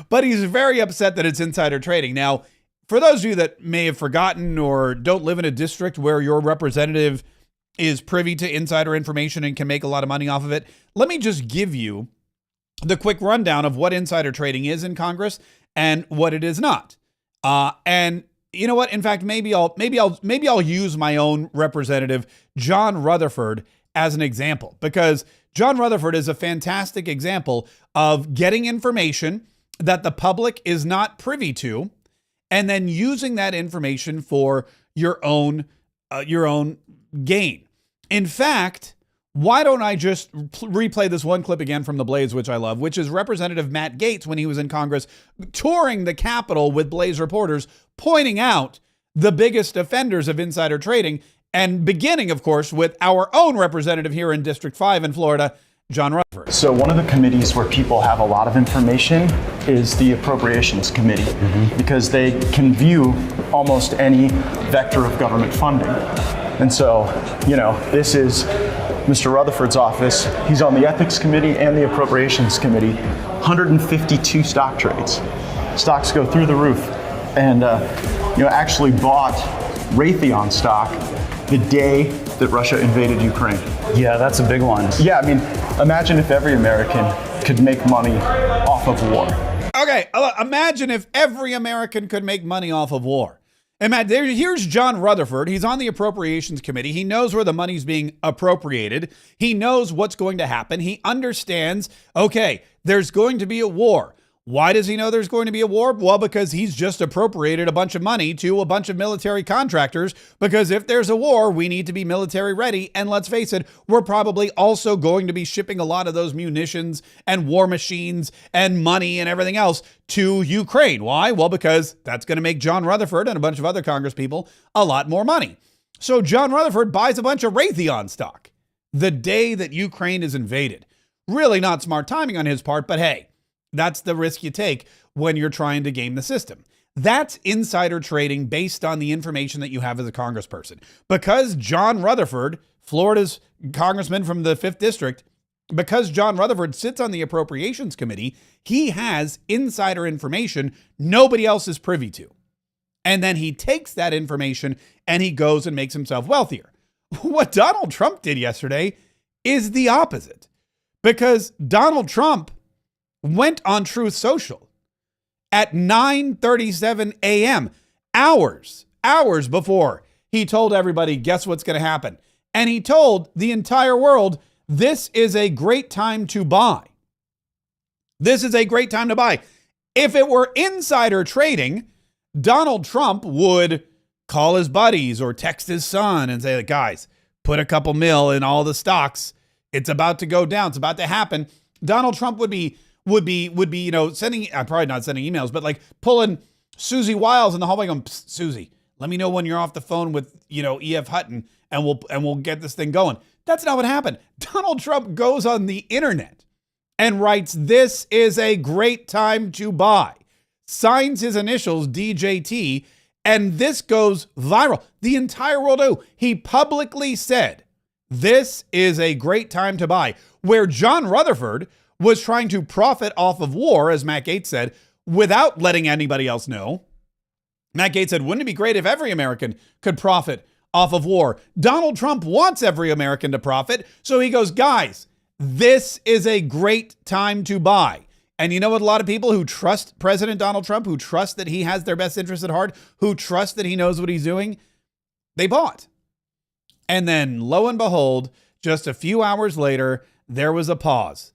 But he's very upset that it's insider trading. Now, for those of you that may have forgotten or don't live in a district where your representative is privy to insider information and can make a lot of money off of it, let me just give you the quick rundown of what insider trading is in Congress and what it is not. And you know what? In fact, maybe I'll use my own representative, John Rutherford, as an example, because John Rutherford is a fantastic example of getting information that the public is not privy to, and then using that information for your own gain. In fact, why don't I just replay this one clip again from the Blaze, which I love, which is Representative Matt Gaetz when he was in Congress touring the Capitol with Blaze reporters, pointing out the biggest offenders of insider trading, and beginning, of course, with our own representative here in District 5 in Florida, John Rutherford. So one of the committees where people have a lot of information is the Appropriations Committee, because they can view almost any vector of government funding. And so, this is Mr. Rutherford's office. He's on the Ethics Committee and the Appropriations Committee. 152 stock trades. Stocks go through the roof. And, actually bought Raytheon stock the day that Russia invaded Ukraine. Yeah, that's a big one. Yeah, imagine if every American could make money off of war. Okay, imagine if every American could make money off of war. And Matt, here's John Rutherford. He's on the Appropriations Committee. He knows where the money's being appropriated. He knows what's going to happen. He understands, okay, there's going to be a war. Why does he know there's going to be a war? Well, because he's just appropriated a bunch of money to a bunch of military contractors, because if there's a war, we need to be military ready. And let's face it, we're probably also going to be shipping a lot of those munitions and war machines and money and everything else to Ukraine. Why? Well, because that's going to make John Rutherford and a bunch of other Congress people a lot more money. So John Rutherford buys a bunch of Raytheon stock the day that Ukraine is invaded. Really not smart timing on his part, but hey, that's the risk you take when you're trying to game the system. That's insider trading based on the information that you have as a congressperson. Because John Rutherford, Florida's congressman from the 5th District, because John Rutherford sits on the Appropriations Committee, he has insider information nobody else is privy to. And then he takes that information and he goes and makes himself wealthier. What Donald Trump did yesterday is the opposite. Because Donald Trump went on Truth Social at 9:37 a.m., hours before he told everybody, guess what's going to happen? And he told the entire world, this is a great time to buy. This is a great time to buy. If it were insider trading, Donald Trump would call his buddies or text his son and say, guys, put a couple mil in all the stocks. It's about to go down. It's about to happen. Donald Trump would be sending, probably not sending emails, but like pulling Susie Wiles in the hallway going, Susie, let me know when you're off the phone with, E.F. Hutton and we'll get this thing going. That's not what happened. Donald Trump goes on the internet and writes, this is a great time to buy, signs his initials DJT, and this goes viral. The entire world knew. He publicly said, this is a great time to buy, where John Rutherford was trying to profit off of war, as Matt Gaetz said, without letting anybody else know. Matt Gaetz said, wouldn't it be great if every American could profit off of war? Donald Trump wants every American to profit. So he goes, guys, this is a great time to buy. And you know what? A lot of people who trust President Donald Trump, who trust that he has their best interest at heart, who trust that he knows what he's doing, they bought. And then lo and behold, just a few hours later, there was a pause.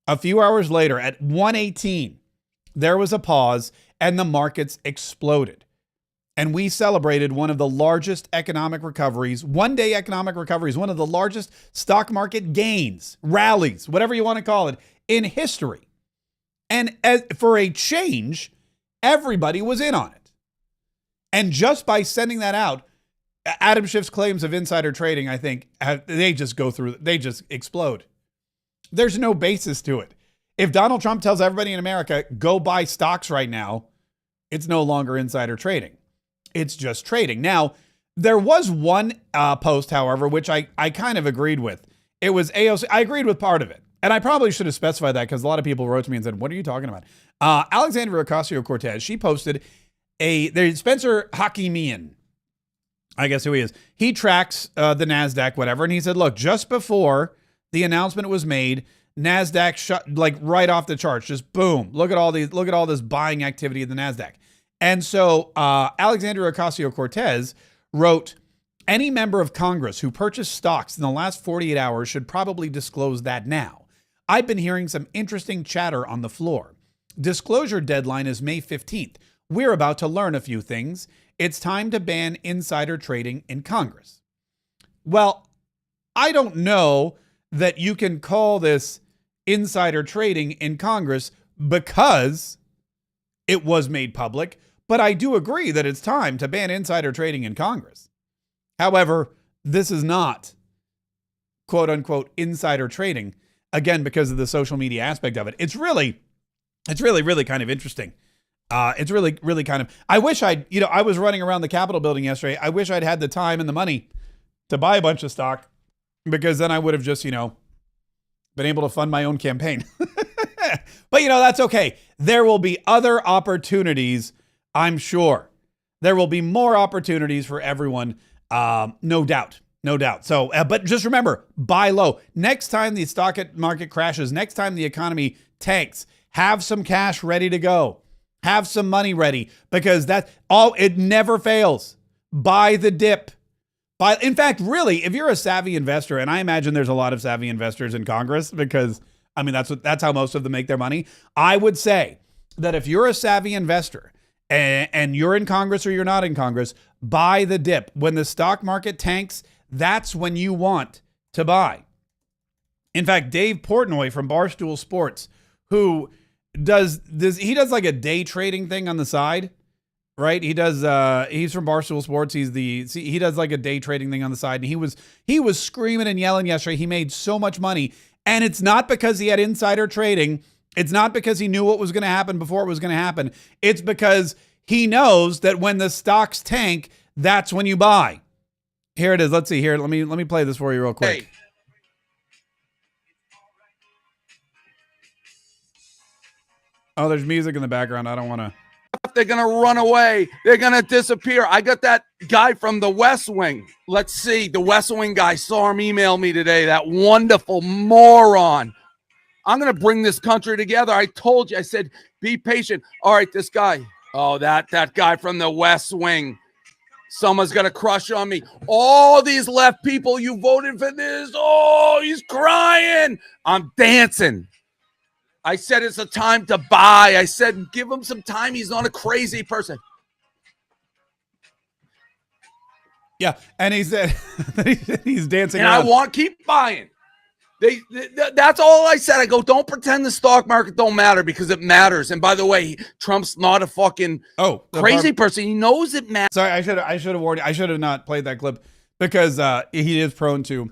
A few hours later, at 1:18, there was a pause and the markets exploded. And we celebrated one of the largest economic recoveries, one-day economic recoveries, one of the largest stock market gains, rallies, whatever you want to call it, in history. And for a change, everybody was in on it. And just by sending that out, Adam Schiff's claims of insider trading, I think, they just explode. There's no basis to it. If Donald Trump tells everybody in America, go buy stocks right now, it's no longer insider trading. It's just trading. Now, there was one post, however, which I kind of agreed with. It was AOC. I agreed with part of it. And I probably should have specified that because a lot of people wrote to me and said, what are you talking about? Alexandria Ocasio-Cortez, she posted there's Spencer Hakimian, I guess who he is. He tracks the NASDAQ, whatever. And he said, look, just before the announcement was made, NASDAQ shut like right off the charts. Just boom. Look at all this buying activity in the NASDAQ. And so Alexandria Ocasio-Cortez wrote, any member of Congress who purchased stocks in the last 48 hours should probably disclose that now. I've been hearing some interesting chatter on the floor. Disclosure deadline is May 15th. We're about to learn a few things. It's time to ban insider trading in Congress. Well, I don't know that you can call this insider trading in Congress because it was made public, but I do agree that it's time to ban insider trading in Congress. However, this is not quote unquote insider trading, again, because of the social media aspect of it. It's really kind of interesting. It's really kind of, I wish I was running around the Capitol building yesterday. I wish I'd had the time and the money to buy a bunch of stock, because then I would have just, been able to fund my own campaign. But, that's okay. There will be other opportunities, I'm sure. There will be more opportunities for everyone, no doubt. So, but just remember, buy low. Next time the stock market crashes, next time the economy tanks, have some cash ready to go. Have some money ready, because it never fails. Buy the dip. In fact, really, if you're a savvy investor, and I imagine there's a lot of savvy investors in Congress, because that's how most of them make their money. I would say that if you're a savvy investor and you're in Congress or you're not in Congress, buy the dip. When the stock market tanks, that's when you want to buy. In fact, Dave Portnoy from Barstool Sports, who does this, he does like a day trading thing on the side, right? He does, he's from Barstool Sports. He does like a day trading thing on the side. And he was screaming and yelling yesterday. He made so much money. And it's not because he had insider trading. It's not because he knew what was going to happen before it was going to happen. It's because he knows that when the stocks tank, that's when you buy. Here it is. Let's see here. Let me play this for you real quick. Hey. Oh, there's music in the background. I don't want to. They're going to run away. They're going to disappear. I got that guy from the West Wing. Let's see. The West Wing guy, saw him email me today. That wonderful moron. I'm going to bring this country together. I told you. I said, be patient. All right, this guy. Oh, that guy from the West Wing. Someone's going to crush on me. All these left people, you voted for this. Oh, he's crying. I'm dancing. I said it's a time to buy. I said give him some time. He's not a crazy person. Yeah, and he said he's dancing and around. Keep buying. That's all I said. I go, don't pretend the stock market don't matter, because it matters. And by the way, Trump's not a fucking crazy person. He knows it matters. Sorry, I should have warned you. I should have not played that clip, because he is prone to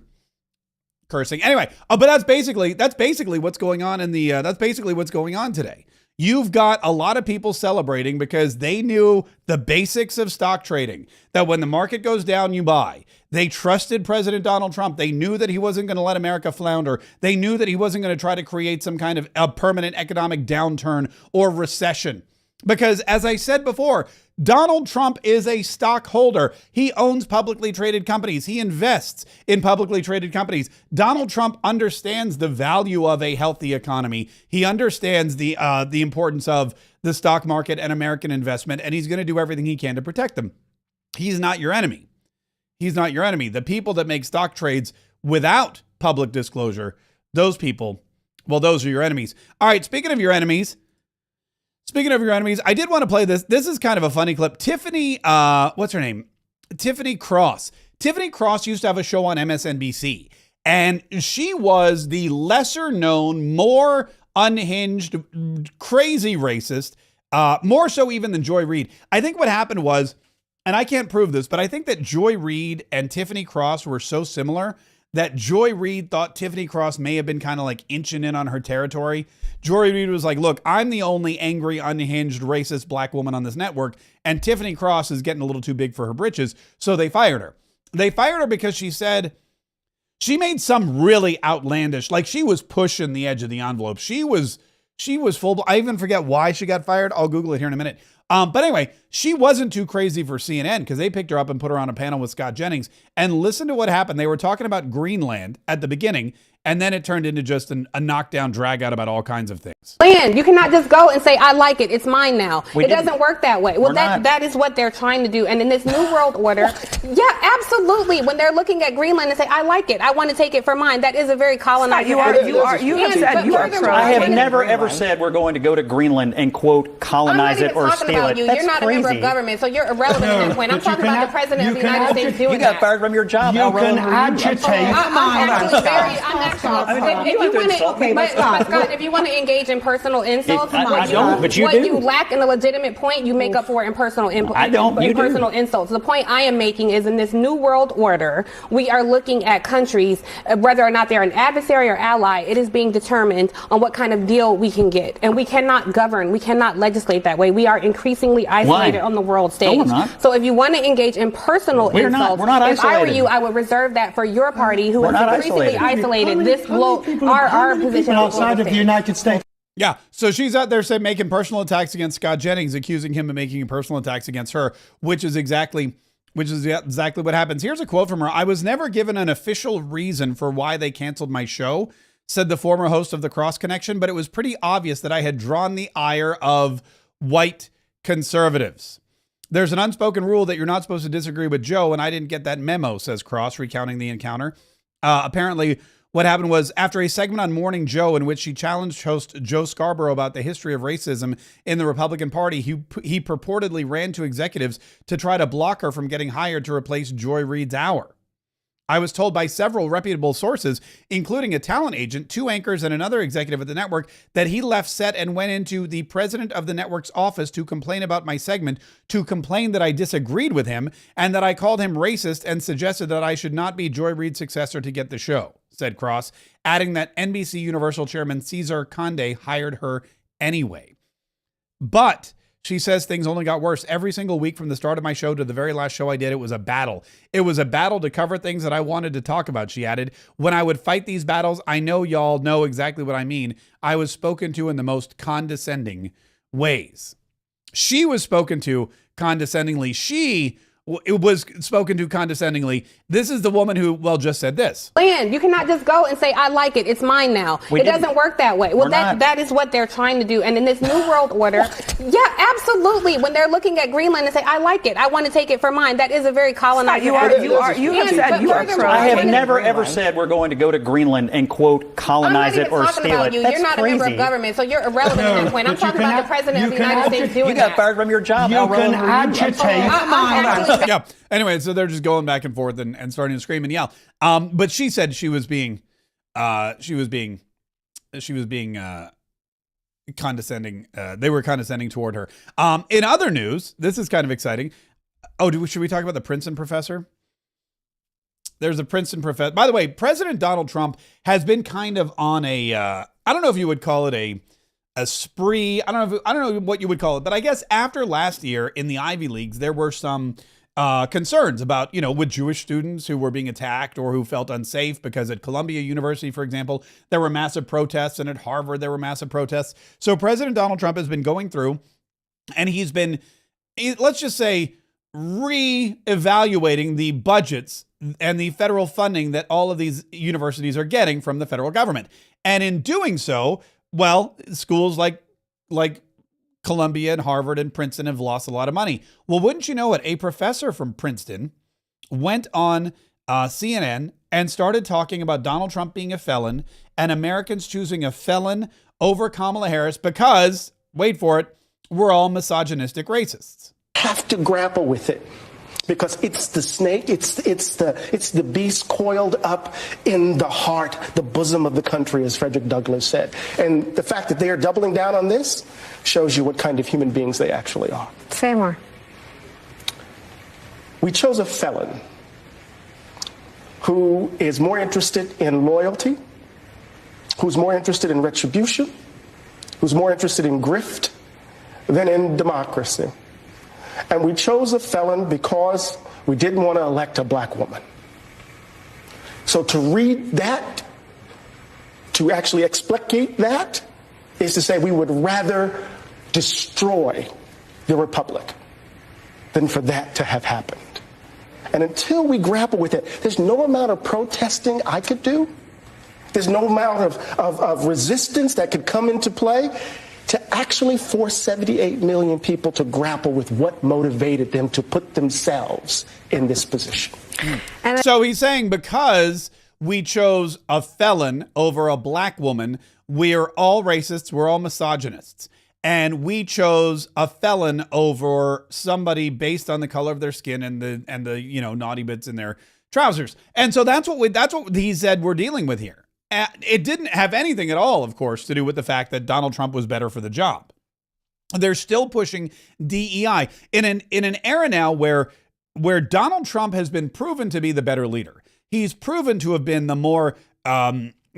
cursing. Anyway, but that's basically what's going on that's basically what's going on today. You've got a lot of people celebrating because they knew the basics of stock trading, that when the market goes down, you buy. They trusted President Donald Trump. They knew that he wasn't going to let America flounder. They knew that he wasn't going to try to create some kind of a permanent economic downturn or recession. Because as I said before, Donald Trump is a stockholder. He owns publicly traded companies. He invests in publicly traded companies. Donald Trump understands the value of a healthy economy. He understands the importance of the stock market and American investment, and he's going to do everything he can to protect them. He's not your enemy. He's not your enemy. The people that make stock trades without public disclosure, those people, well, those are your enemies. All right, speaking of your enemies, I did want to play this. This is kind of a funny clip. Tiffany, what's her name? Tiffany Cross. Tiffany Cross used to have a show on MSNBC, and she was the lesser known, more unhinged, crazy racist, more so even than Joy Reid. I think what happened was and I can't prove this, but I think that Joy Reid and Tiffany Cross were so similar that Joy Reid thought Tiffany Cross may have been kind of like inching in on her territory. Joy Reid was like, look, I'm the only angry, unhinged, racist black woman on this network, and Tiffany Cross is getting a little too big for her britches, so they fired her. They fired her because she said she made some really outlandish, like she was pushing the edge of the envelope. She was full. I even forget why she got fired. I'll Google it here in a minute. But anyway, she wasn't too crazy for CNN because they picked her up and put her on a panel with Scott Jennings. And listen to what happened. They were talking about Greenland at the beginning, and then it turned into just a knockdown drag out about all kinds of things. Land, you cannot just go and say, I like it, it's mine now. It doesn't work that way. Well, that is what they're trying to do. And in this new world order, yeah, absolutely. When they're looking at Greenland and say, I like it, I want to take it for mine, that is a very colonized. You have said you are pro. I have never ever said we're going to go to Greenland and quote colonize it or steal it. You're not a member of government, so you're irrelevant at that point. I'm talking about the president of the United States doing that. You got fired from your job. You can agitate. If you want to engage in personal insults, I don't, but you what do. You lack in a legitimate point, you make up for it in personal I don't. You personal insults. The point I am making is in this new world order, we are looking at countries, whether or not they're an adversary or ally, it is being determined on what kind of deal we can get. And we cannot govern, we cannot legislate that way. We are increasingly isolated on the world stage. No, we're not. So if you want to engage in personal insults, we're not if I were isolated. you, I would reserve that for your party, who is increasingly isolated. This our position outside of the United States. Yeah, so she's out there saying making personal attacks against Scott Jennings, accusing him of making personal attacks against her, which is exactly what happens. Here's a quote from her. I was never given an official reason for why they canceled my show, said the former host of The Cross Connection, but it was pretty obvious that I had drawn the ire of white conservatives. There's an unspoken rule that you're not supposed to disagree with Joe, and I didn't get that memo, says Cross, recounting the encounter. Apparently, what happened was after a segment on Morning Joe in which she challenged host Joe Scarborough about the history of racism in the Republican Party, he purportedly ran to executives to try to block her from getting hired to replace Joy Reid's hour. I was told by several reputable sources, including a talent agent, 2 anchors, and another executive at the network, that he left set and went into the president of the network's office to complain about my segment, to complain that I disagreed with him, and that I called him racist and suggested that I should not be Joy Reid's successor to get the show, said Cross, adding that NBC Universal chairman Cesar Conde hired her anyway. But she says things only got worse. Every single week from the start of my show to the very last show I did, it was a battle. It was a battle to cover things that I wanted to talk about, she added. When I would fight these battles, I know y'all know exactly what I mean. I was spoken to in the most condescending ways. She was spoken to condescendingly. It was spoken to condescendingly. This is the woman who, just said this. Land, you cannot just go and say, I like it, it's mine now. It doesn't work that way. Well, that is what they're trying to do. And in this new world order, yeah, absolutely. When they're looking at Greenland and say, I like it, I want to take it for mine, that is a very colonized. You have said you are pro. I have never ever said we're going to go to Greenland and quote colonize it or steal it. You're not a member of government, so you're irrelevant at that point. I'm talking about the president of the United States doing that. You got fired from your job. You can agitate. Yeah. Anyway, so they're just going back and forth and starting to scream and yell. But she said she was being condescending. They were condescending toward her. In other news, this is kind of exciting. Should we talk about the Princeton professor? There's a Princeton professor. By the way, President Donald Trump has been kind of on a, I don't know if you would call it a spree. I don't know what you would call it, but I guess after last year in the Ivy Leagues, there were some concerns about, with Jewish students who were being attacked or who felt unsafe because at Columbia University, for example, there were massive protests, and at Harvard, there were massive protests. So President Donald Trump has been going through, and he's been, let's just say, re-evaluating the budgets and the federal funding that all of these universities are getting from the federal government. And in doing so, schools like Columbia and Harvard and Princeton have lost a lot of money. Well, wouldn't you know it? A professor from Princeton went on CNN and started talking about Donald Trump being a felon and Americans choosing a felon over Kamala Harris because, wait for it, we're all misogynistic racists. Have to grapple with it. Because it's the snake, it's the beast coiled up in the heart, the bosom of the country, as Frederick Douglass said. And the fact that they are doubling down on this shows you what kind of human beings they actually are. Say more. We chose a felon who is more interested in loyalty, who's more interested in retribution, who's more interested in grift than in democracy. And we chose a felon because we didn't want to elect a black woman. So to read that, to actually explicate that, is to say we would rather destroy the republic than for that to have happened. And until we grapple with it, there's no amount of protesting I could do. There's no amount of resistance that could come into play to actually force 78 million people to grapple with what motivated them to put themselves in this position. So he's saying because we chose a felon over a black woman, we're all racists, we're all misogynists. And we chose a felon over somebody based on the color of their skin and the naughty bits in their trousers. And so that's what he said we're dealing with here. It didn't have anything at all, of course, to do with the fact that Donald Trump was better for the job. They're still pushing DEI in an era now where Donald Trump has been proven to be the better leader. He's proven to have been the more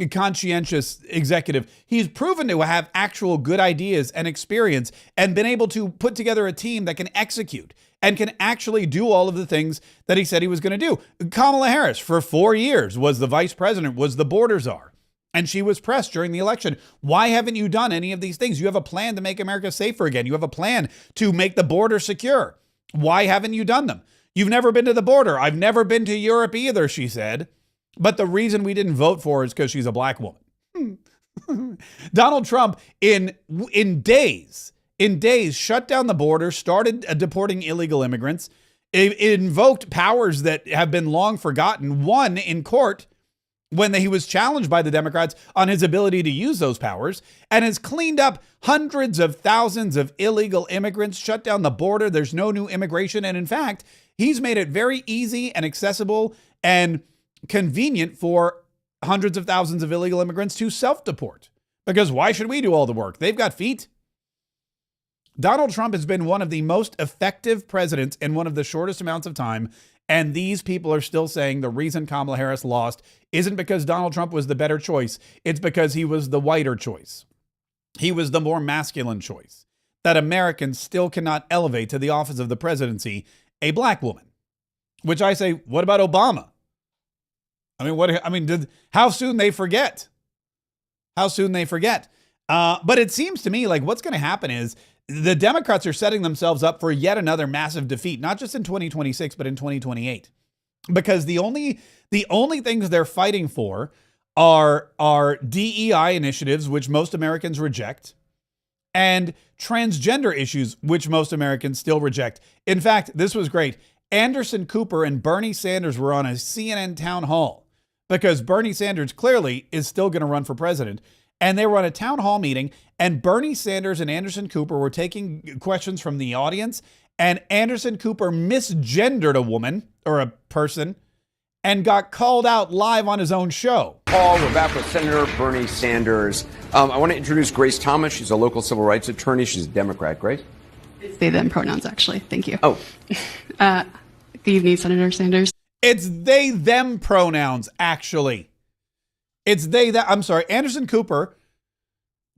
conscientious executive. He's proven to have actual good ideas and experience and been able to put together a team that can execute and can actually do all of the things that he said he was going to do. Kamala Harris, for 4 years, was the vice president, was the border czar, and she was pressed during the election. Why haven't you done any of these things? You have a plan to make America safer again. You have a plan to make the border secure. Why haven't you done them? You've never been to the border. I've never been to Europe either, she said. But the reason we didn't vote for her is because she's a black woman. Donald Trump, in days, shut down the border, started deporting illegal immigrants, it invoked powers that have been long forgotten, won in court when he was challenged by the Democrats on his ability to use those powers, and has cleaned up hundreds of thousands of illegal immigrants, shut down the border. There's no new immigration. And in fact, he's made it very easy and accessible and convenient for hundreds of thousands of illegal immigrants to self-deport. Because why should we do all the work? They've got feet. Donald Trump has been one of the most effective presidents in one of the shortest amounts of time. And these people are still saying the reason Kamala Harris lost isn't because Donald Trump was the better choice. It's because he was the whiter choice. He was the more masculine choice. That Americans still cannot elevate to the office of the presidency a black woman. Which I say, what about Obama? How soon they forget? How soon they forget? But it seems to me like what's going to happen is the Democrats are setting themselves up for yet another massive defeat, not just in 2026, but in 2028. Because the only things they're fighting for are DEI initiatives, which most Americans reject, and transgender issues, which most Americans still reject. In fact, this was great. Anderson Cooper and Bernie Sanders were on a CNN town hall because Bernie Sanders clearly is still going to run for president. And they were on a town hall meeting, and Bernie Sanders and Anderson Cooper were taking questions from the audience, and Anderson Cooper misgendered a woman or a person and got called out live on his own show. Paul, we're back with Senator Bernie Sanders. I want to introduce Grace Thomas. She's a local civil rights attorney. She's a Democrat. Grace? They, them pronouns, actually. Thank you. Oh. Good evening, Senator Sanders. It's they, them pronouns, actually. It's they, that. I'm sorry. Anderson Cooper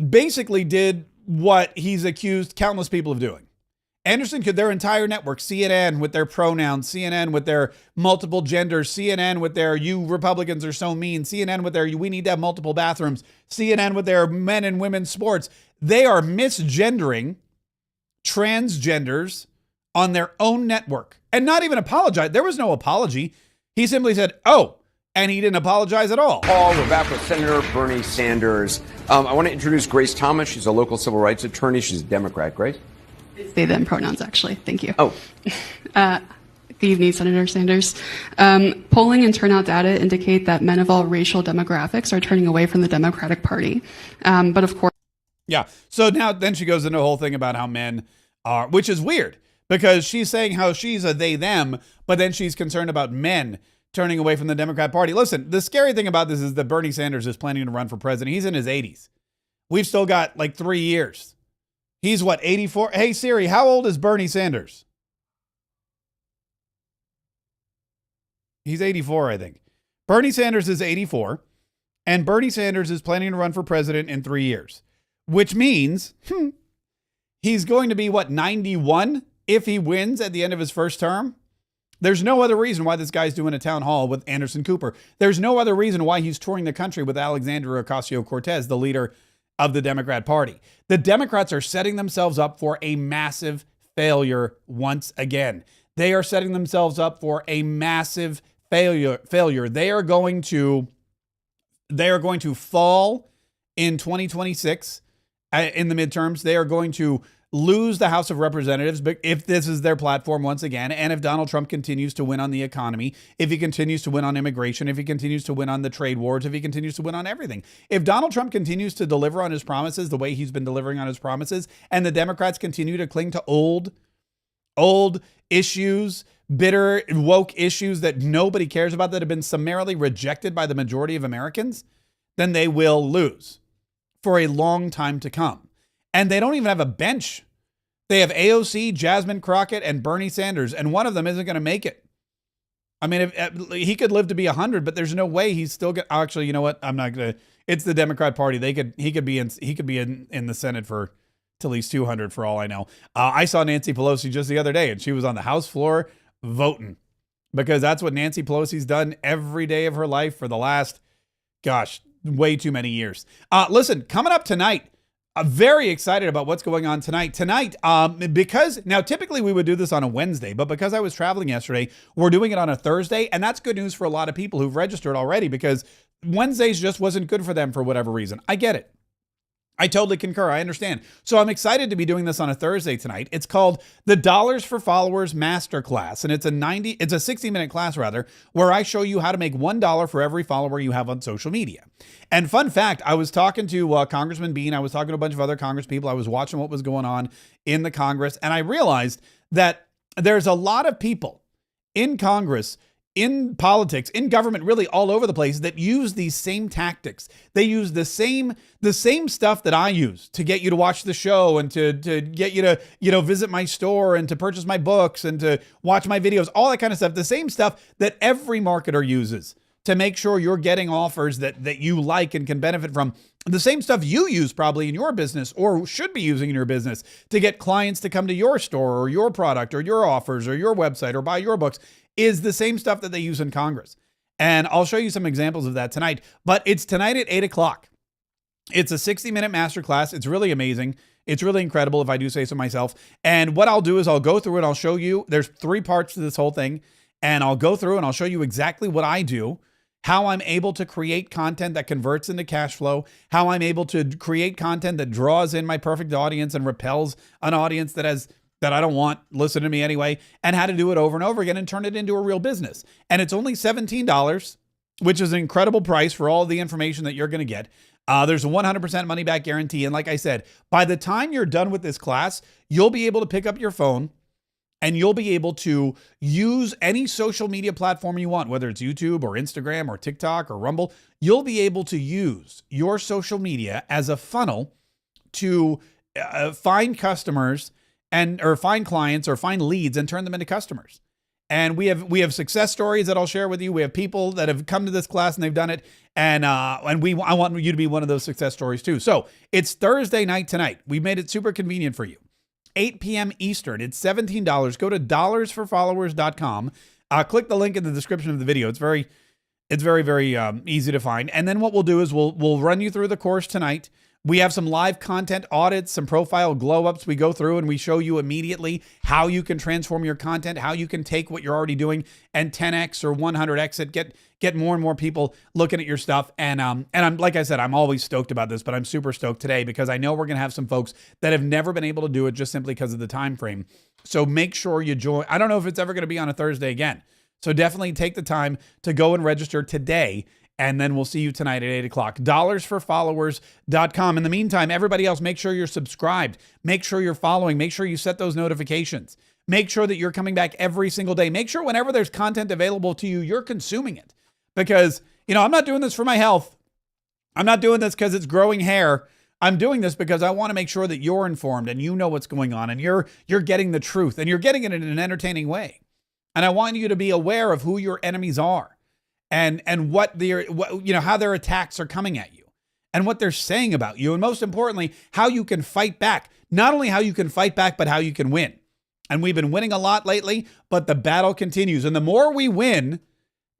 basically did what he's accused countless people of doing. Anderson could, their entire network, CNN with their pronouns, CNN with their multiple genders, CNN with their you Republicans are so mean, CNN with their we need to have multiple bathrooms, CNN with their men and women's sports. They are misgendering transgenders on their own network and not even apologize. There was no apology. He simply said, oh, and he didn't apologize at all. Paul, we're back with Senator Bernie Sanders. I want to introduce Grace Thomas. She's a local civil rights attorney. She's a Democrat. Grace? They, them pronouns, actually. Thank you. Oh. Good evening, Senator Sanders. Polling and turnout data indicate that men of all racial demographics are turning away from the Democratic Party. But of course... Yeah. So now then she goes into a whole thing about how men are, which is weird because she's saying how she's a they, them, but then she's concerned about men turning away from the Democrat Party. Listen, the scary thing about this is that Bernie Sanders is planning to run for president. He's in his 80s. We've still got like 3 years. He's what, 84? Hey, Siri, how old is Bernie Sanders? He's 84, I think. Bernie Sanders is 84, and Bernie Sanders is planning to run for president in 3 years, which means he's going to be, 91 if he wins at the end of his first term? There's no other reason why this guy's doing a town hall with Anderson Cooper. There's no other reason why he's touring the country with Alexandria Ocasio-Cortez, the leader of the Democrat Party. The Democrats are setting themselves up for a massive failure once again. They are setting themselves up for a massive failure. They are going to fall in 2026 in the midterms. They are going to lose the House of Representatives, but if this is their platform once again, and if Donald Trump continues to win on the economy, if he continues to win on immigration, if he continues to win on the trade wars, if he continues to win on everything, if Donald Trump continues to deliver on his promises the way he's been delivering on his promises, and the Democrats continue to cling to old issues, bitter, woke issues that nobody cares about, that have been summarily rejected by the majority of Americans, then they will lose for a long time to come. And they don't even have a bench. They have AOC, Jasmine Crockett, and Bernie Sanders, and one of them isn't going to make it. I mean, if he could live to be 100, but there's no way he's still going. Actually, you know what? I'm not going to. It's the Democrat Party. He could be in the Senate for till he's 200 for all I know. I saw Nancy Pelosi just the other day, and she was on the House floor voting, because that's what Nancy Pelosi's done every day of her life for the last, way too many years. Listen, coming up tonight. I'm very excited about what's going on tonight. Because now typically we would do this on a Wednesday, but because I was traveling yesterday, we're doing it on a Thursday. And that's good news for a lot of people who've registered already, because Wednesdays just wasn't good for them for whatever reason. I get it. I totally concur. I understand. So I'm excited to be doing this on a Thursday tonight. It's called the Dollars for Followers Masterclass. And it's a 60-minute class rather, where I show you how to make $1 for every follower you have on social media. And fun fact, I was talking to Congressman Bean. I was talking to a bunch of other Congress people. I was watching what was going on in the Congress. And I realized that there's a lot of people in Congress, in politics, in government, really all over the place, that use these same tactics. They use the same stuff that I use to get you to watch the show, and to get you to, visit my store, and to purchase my books, and to watch my videos, all that kind of stuff. The same stuff that every marketer uses to make sure you're getting offers that you like and can benefit from. The same stuff you use probably in your business, or should be using in your business, to get clients to come to your store or your product or your offers or your website or buy your books, is the same stuff that they use in Congress. And I'll show you some examples of that tonight, but it's tonight at 8 o'clock. It's a 60-minute masterclass. It's really amazing. It's really incredible, if I do say so myself. And what I'll do is I'll go through and I'll show you, there's 3 parts to this whole thing. And I'll go through and I'll show you exactly what I do, how I'm able to create content that converts into cash flow, how I'm able to create content that draws in my perfect audience and repels an audience that I don't want listen to me anyway, and how to do it over and over again and turn it into a real business. And it's only $17, which is an incredible price for all the information that you're going to get. There's a 100% money back guarantee. And like I said, by the time you're done with this class, you'll be able to pick up your phone and you'll be able to use any social media platform you want, whether it's YouTube or Instagram or TikTok or Rumble. You'll be able to use your social media as a funnel to find customers or find clients or find leads and turn them into customers. And we have success stories that I'll share with you. We have people that have come to this class and they've done it. And I want you to be one of those success stories too. So it's Thursday night tonight. We made it super convenient for you. 8 p.m. Eastern. It's $17. Go to dollarsforfollowers.com. Click the link in the description of the video. It's very easy to find. And then what we'll do is we'll run you through the course tonight. We have some live content audits, some profile glow ups. We go through and we show you immediately how you can transform your content, how you can take what you're already doing and 10x or 100x it, get more and more people looking at your stuff. And I'm, like I said, I'm always stoked about this, but I'm super stoked today because I know we're going to have some folks that have never been able to do it just simply because of the time frame. So make sure you join. I don't know if it's ever going to be on a Thursday again. So definitely take the time to go and register today. And then we'll see you tonight at 8 o'clock. dollarsforfollowers.com. In the meantime, everybody else, make sure you're subscribed. Make sure you're following. Make sure you set those notifications. Make sure that you're coming back every single day. Make sure whenever there's content available to you, you're consuming it. Because, I'm not doing this for my health. I'm not doing this because it's growing hair. I'm doing this because I want to make sure that you're informed and you know what's going on and you're getting the truth and you're getting it in an entertaining way. And I want you to be aware of who your enemies are and what how their attacks are coming at you and what they're saying about you. And most importantly, how you can fight back. Not only how you can fight back, but how you can win. And we've been winning a lot lately, but the battle continues. And the more we win,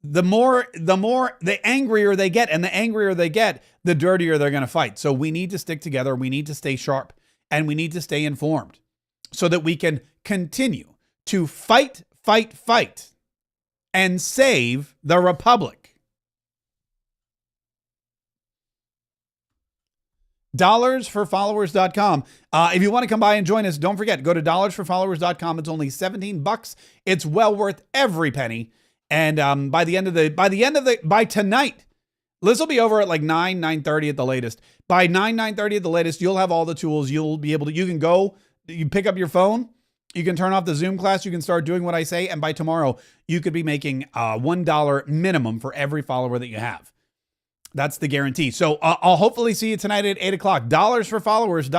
the angrier they get. And the angrier they get, the dirtier they're going to fight. So we need to stick together. We need to stay sharp and we need to stay informed so that we can continue to fight and save the Republic. $4followers.com. If you want to come by and join us, don't forget, go to $4followers.com. It's only $17. It's well worth every penny. And by tonight, this will be over at like 9:30 at the latest. By 9:30 at the latest, you'll have all the tools. You'll be able to, you pick up your phone, you can turn off the Zoom class, you can start doing what I say. And by tomorrow, you could be making $1 minimum for every follower that you have. That's the guarantee. So I'll hopefully see you tonight at 8 o'clock. $4followers.com.